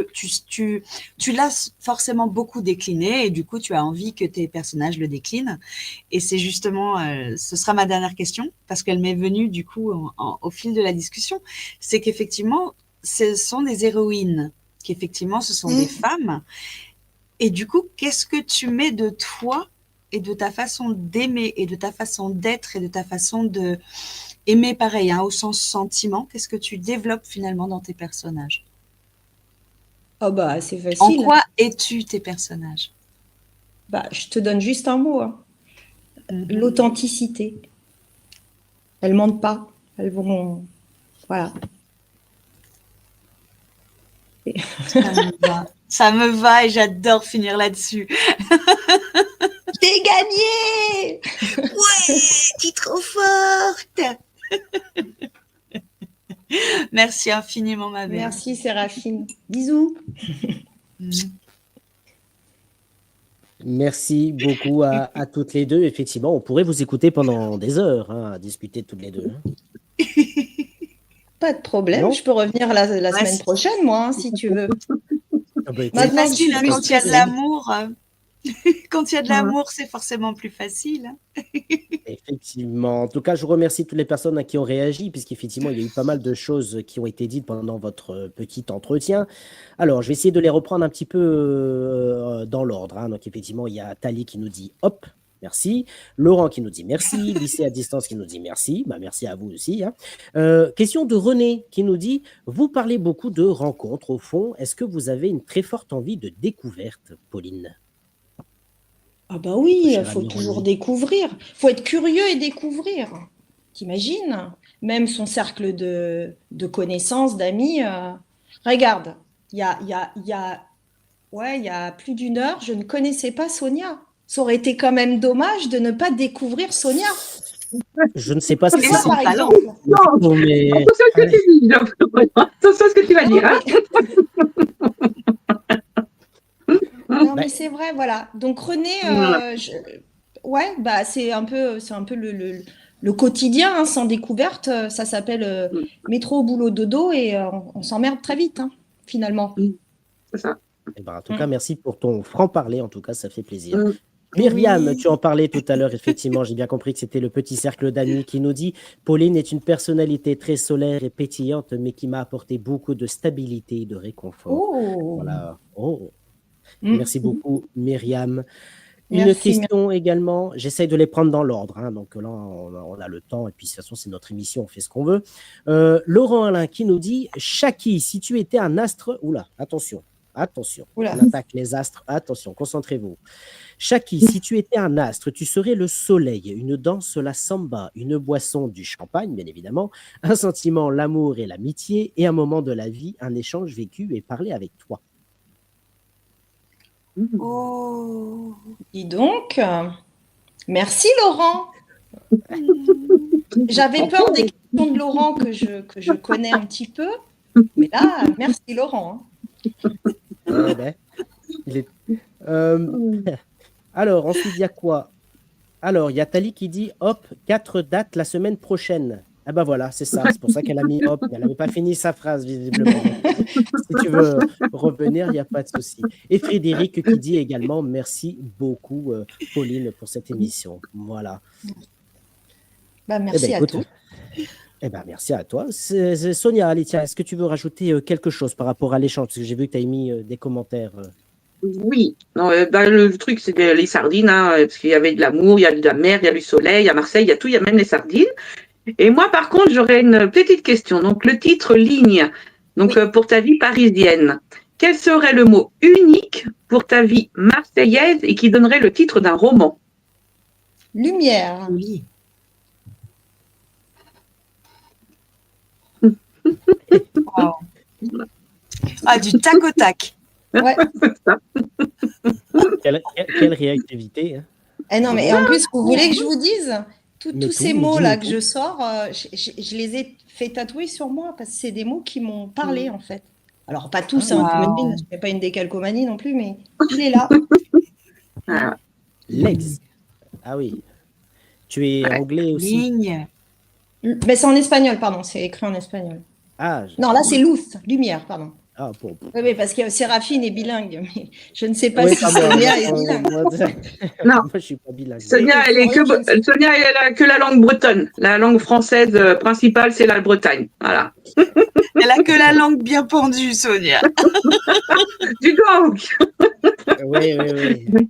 l'as forcément beaucoup décliné et du coup, tu as envie que tes personnages le déclinent. Et c'est justement, ce sera ma dernière question parce qu'elle m'est venue du coup au fil de la discussion. C'est qu'effectivement, ce sont des héroïnes, qu'effectivement, ce sont des femmes. Et du coup, qu'est-ce que tu mets de toi et de ta façon d'aimer et de ta façon d'être et de ta façon de aimer pareil, hein, au sens sentiment, qu'est-ce que tu développes finalement dans tes personnages? Oh bah, c'est En facile. quoi es-tu tes personnages? Bah, je te donne juste un mot, hein. L'authenticité. Elles mentent pas. Elles vont. Voilà. Ça me va et j'adore finir là-dessus. J'ai gagné! Ouais, t'es trop forte! Merci infiniment, ma belle. Merci, Séraphine. Bisous. Merci beaucoup à toutes les deux. Effectivement, on pourrait vous écouter pendant des heures, hein, à discuter toutes les deux. Hein. Pas de problème. Non. Je peux revenir la semaine si. prochaine, moi, hein, si tu veux. Ah bah, écoute, C'est Maintenant, facile, je hein, suis quand il y a de plus l'amour. Quand il y a de l'amour, c'est forcément plus facile. Hein. effectivement. En tout cas, je remercie toutes les personnes qui ont réagi, puisqu'effectivement, il y a eu pas mal de choses qui ont été dites pendant votre petit entretien. Alors, je vais essayer de les reprendre un petit peu dans l'ordre. Hein. Donc, effectivement, il y a Tali qui nous dit hop. Merci. Laurent qui nous dit merci. Lycée à distance qui nous dit merci. Bah, merci à vous aussi. Hein. Question de René qui nous dit vous parlez beaucoup de rencontres. Au fond, est-ce que vous avez une très forte envie de découverte, Pauline? Ah bah oui, il Cher faut ami toujours René. découvrir. Il faut être curieux et découvrir. T'imagines? Même son cercle de connaissances, d'amis. Regarde, il y a plus d'une heure, je ne connaissais pas Sonia. Ça aurait été quand même dommage de ne pas découvrir Sonia. Je ne sais pas ce Et que Toi, son c'est. par talent. exemple. Non, Mais... attention à ce que tu dis. Attention à ce que tu vas dire. Hein. Non, mais c'est vrai, voilà. Donc René, Voilà. ouais, bah c'est un peu le quotidien, hein, sans découverte. Ça s'appelle métro, boulot, dodo, et on s'emmerde très vite, hein, finalement. C'est ça. Eh ben, en tout cas, merci pour ton franc-parler. En tout cas, ça fait plaisir. Mm. Myriam, Oui. tu en parlais tout à l'heure. Effectivement, j'ai bien compris que c'était le petit cercle d'amis qui nous dit Pauline est une personnalité très solaire et pétillante, mais qui m'a apporté beaucoup de stabilité et de réconfort. Oh, Voilà. Oh. Mm. Merci beaucoup, Myriam. Une Merci. question également, j'essaye de les prendre dans l'ordre, hein, donc là on a le temps et puis de toute façon c'est notre émission, on fait ce qu'on veut. Laurent Alain qui nous dit Chaki, si tu étais un astre, oula, attention, Oula. on attaque les astres, attention, concentrez-vous. Chaki, si tu étais un astre, tu serais le soleil, une danse, la samba, une boisson, du champagne, bien évidemment, un sentiment, l'amour et l'amitié, et un moment de la vie, un échange vécu et parlé avec toi. Oh. Dis donc, merci Laurent. J'avais peur des questions de Laurent que je connais un petit peu, mais là, merci Laurent. Eh ben, il est- Alors, ensuite, il y a quoi? Alors, il y a Tali qui dit hop, 4 dates la semaine prochaine. Ah ben voilà, c'est ça. C'est pour ça qu'elle a mis hop. Elle n'avait pas fini sa phrase, visiblement. Si tu veux revenir, il n'y a pas de souci. Et Frédéric qui dit également merci beaucoup, Pauline, pour cette émission. Voilà. Bah, merci Eh ben, à écoute, toi. eh ben, merci à toi. Sonia, allez, tiens, est-ce que tu veux rajouter quelque chose par rapport à l'échange? Parce que j'ai vu que tu as mis des commentaires. Oui, non, bah, le truc, c'est les sardines, hein, parce qu'il y avait de l'amour, il y a de la mer, il y a du soleil, il y a Marseille, il y a tout, il y a même les sardines. Et moi, par contre, j'aurais une petite question. Donc, le titre ligne, donc Oui. pour ta vie parisienne, quel serait le mot unique pour ta vie marseillaise et qui donnerait le titre d'un roman? Lumière. Oui. Wow. Ah, du tac au tac. Ouais. C'est ça. Quelle réactivité, hein. Eh non, mais en plus, vous voulez que je vous dise, Mais tous ces tout, mais mots-là dis-nous que tout. je sors, je les ai fait tatouer sur moi parce que c'est des mots qui m'ont parlé, en fait. Alors, pas tous, Ah, hein, wow. t'imagines, je ne fais pas une décalcomanie non plus, mais il est là. Ah, Legs. Ah oui. Tu es ouais. anglais aussi. Ligne. Mais c'est en espagnol, pardon, c'est écrit en espagnol. Ah, Non, là, c'est luz, lumière, pardon. Ah, bon. Oui, parce que Séraphine est bilingue, mais je ne sais pas Oui, si pas moi. Sonia est bilingue. Non, Moi, je suis pas bilingue. Sonia, Et Florian, je ne sais pas. Sonia, elle a que la langue bretonne. La langue française principale, c'est la Bretagne. Voilà. Elle a que la langue bien pendue, Sonia. Du donc. Oui, oui, oui.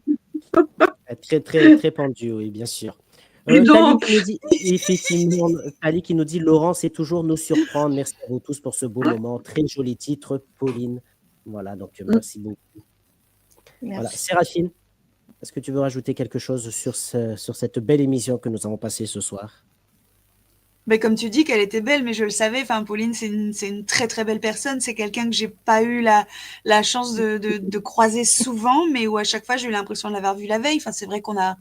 Très, très, très pendu, oui, bien sûr. Du Tali donc. qui nous dit, effectivement, Tali qui nous dit, Laurent, c'est toujours nous surprendre. Merci à vous tous pour ce beau moment. Très joli titre, Pauline. Voilà, donc merci beaucoup. Voilà. Merci. Séraphine, est-ce que tu veux rajouter quelque chose sur cette belle émission que nous avons passée ce soir? Mais comme tu dis qu'elle était belle, mais je le savais. Enfin, Pauline, c'est une très très belle personne. C'est quelqu'un que j'ai pas eu la chance de croiser souvent, mais où à chaque fois j'ai eu l'impression de l'avoir vue la veille. Enfin, c'est vrai qu'on a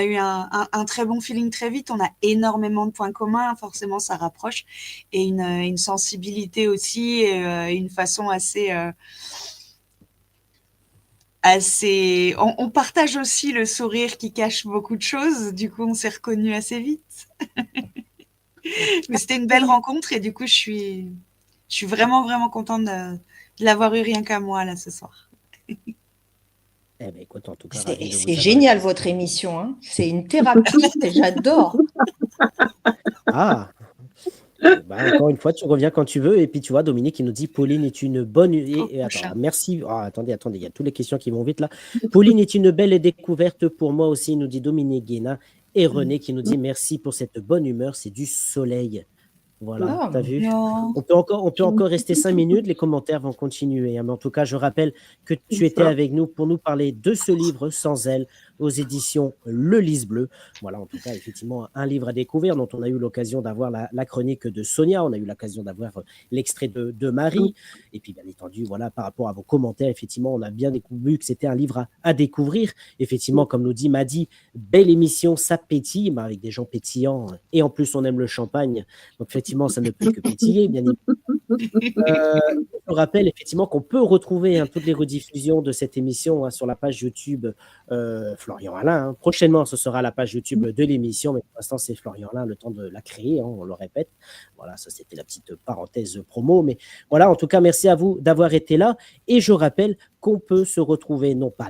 eu un très bon feeling très vite. On a énormément de points communs. Forcément, ça rapproche et une sensibilité aussi, et, une façon assez. On partage aussi le sourire qui cache beaucoup de choses. Du coup, on s'est reconnus assez vite. Mais c'était une belle rencontre et du coup, je suis vraiment, vraiment contente de l'avoir eu rien qu'à moi là ce soir. Eh bien, écoute, en tout cas, ravi de vous C'est avoir génial eu. votre émission, hein. C'est une thérapie, j'adore. Ah, bah, encore une fois, tu reviens quand tu veux. Et puis, tu vois, Dominique, il nous dit Pauline est une bonne. Et attends, Prochain. merci. Ah, attendez, il y a toutes les questions qui vont vite là. Pauline est une belle découverte pour moi aussi, nous dit Dominique Guéna. Et René qui nous dit merci pour cette bonne humeur, c'est du soleil. Voilà, Ah, t'as vu? Non. On peut encore rester 5 minutes, les commentaires vont continuer, hein. Mais en tout cas, je rappelle que tu étais avec nous pour nous parler de ce livre Sans elle aux éditions Le Lys Bleu. Voilà, en tout cas, effectivement, un livre à découvrir dont on a eu l'occasion d'avoir la chronique de Sonia, on a eu l'occasion d'avoir l'extrait de Marie. Et puis, bien entendu, voilà, par rapport à vos commentaires, effectivement, on a bien vu que c'était un livre à découvrir. Effectivement, comme nous dit Madi, belle émission, ça pétille, mais avec des gens pétillants. Et en plus, on aime le champagne. Donc, effectivement, ça ne peut que pétiller, bien évidemment. Je rappelle effectivement qu'on peut retrouver toutes les rediffusions de cette émission sur la page YouTube Florian Alain. Prochainement, ce sera la page YouTube de l'émission, mais pour l'instant, c'est Florian Alain, le temps de la créer, on le répète. Voilà, ça c'était la petite parenthèse promo. Mais voilà, en tout cas, merci à vous d'avoir été là. Et je rappelle qu'on peut se retrouver non pas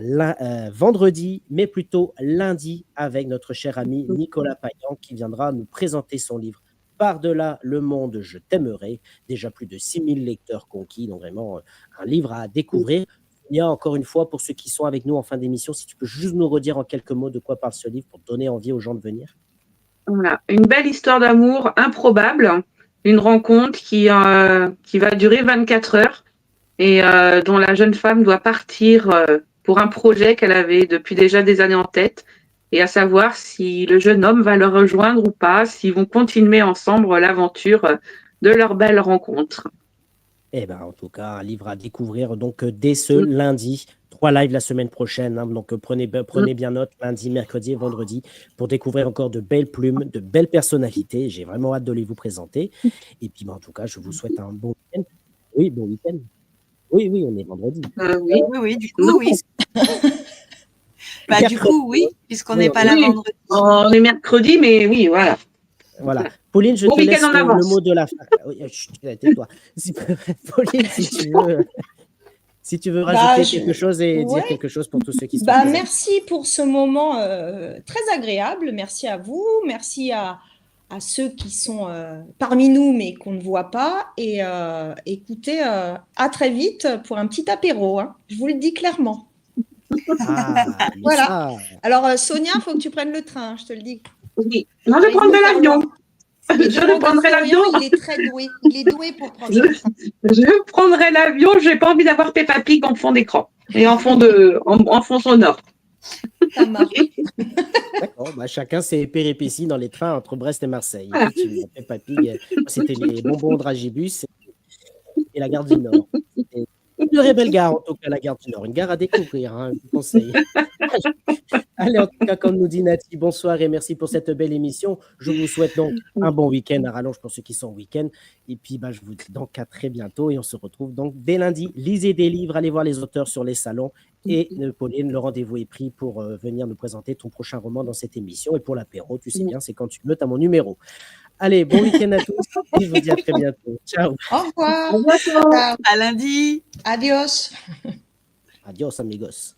vendredi, mais plutôt lundi avec notre cher ami Nicolas Payan qui viendra nous présenter son livre Par-delà le monde, je t'aimerai. Déjà plus de 6000 lecteurs conquis, donc vraiment un livre à découvrir. Il y a encore une fois, pour ceux qui sont avec nous en fin d'émission, si tu peux juste nous redire en quelques mots de quoi parle ce livre pour donner envie aux gens de venir. Voilà. Une belle histoire d'amour improbable, une rencontre qui va durer 24 heures et dont la jeune femme doit partir pour un projet qu'elle avait depuis déjà des années en tête, et à savoir si le jeune homme va le rejoindre ou pas, s'ils vont continuer ensemble l'aventure de leur belle rencontre. Eh ben, en tout cas, un livre à découvrir donc dès ce lundi. 3 lives la semaine prochaine. Donc, prenez bien note, lundi, mercredi et vendredi, pour découvrir encore de belles plumes, de belles personnalités. J'ai vraiment hâte de les vous présenter. Et puis, en tout cas, je vous souhaite un bon week-end. Oui, bon week-end. Oui, on est vendredi. Oui. Oui, du coup, oui. Bah, du coup, oui, puisqu'on n'est pas là vendredi. On est mercredi, mais oui, voilà. Voilà. Pauline, je Bon te laisse week-end en avance. le mot de la fin. Oui, chut, tais-toi. Pauline, si tu veux rajouter quelque chose et dire quelque chose pour tous ceux qui sont présents. Merci pour ce moment très agréable. Merci à vous. Merci à ceux qui sont parmi nous, mais qu'on ne voit pas. Et écoutez, à très vite pour un petit apéro. Hein. Je vous le dis clairement. Voilà. Alors, Sonia, il faut que tu prennes le train, je te le dis. Oui. Non, je prendrai l'avion. Je prendrai l'avion. Il est très doué. Il est doué pour prendre le train. Je prendrai l'avion. Je n'ai pas envie d'avoir Peppa Pig en fond d'écran et en fond sonore. Ça marche. D'accord, chacun ses péripéties dans les trains entre Brest et Marseille. Effectivement, Peppa Pig, c'était les bonbons Dragibus et la gare du Nord. C'était une très belle gare, en tout cas, la gare du Nord. Une gare à découvrir, je vous conseille. Allez, en tout cas, comme nous dit Nathalie, bonsoir et merci pour cette belle émission. Je vous souhaite donc un bon week-end à rallonge pour ceux qui sont au week-end. Et puis, je vous dis donc à très bientôt et on se retrouve donc dès lundi. Lisez des livres, allez voir les auteurs sur les salons. Et Pauline, le rendez-vous est pris pour venir nous présenter ton prochain roman dans cette émission. Et pour l'apéro, tu sais bien, c'est quand tu veux, tu as mon numéro. Allez, bon week-end à tous et je vous dis à très bientôt. Ciao. Au revoir. Au revoir. Ciao. À lundi. Adios. Adios, amigos.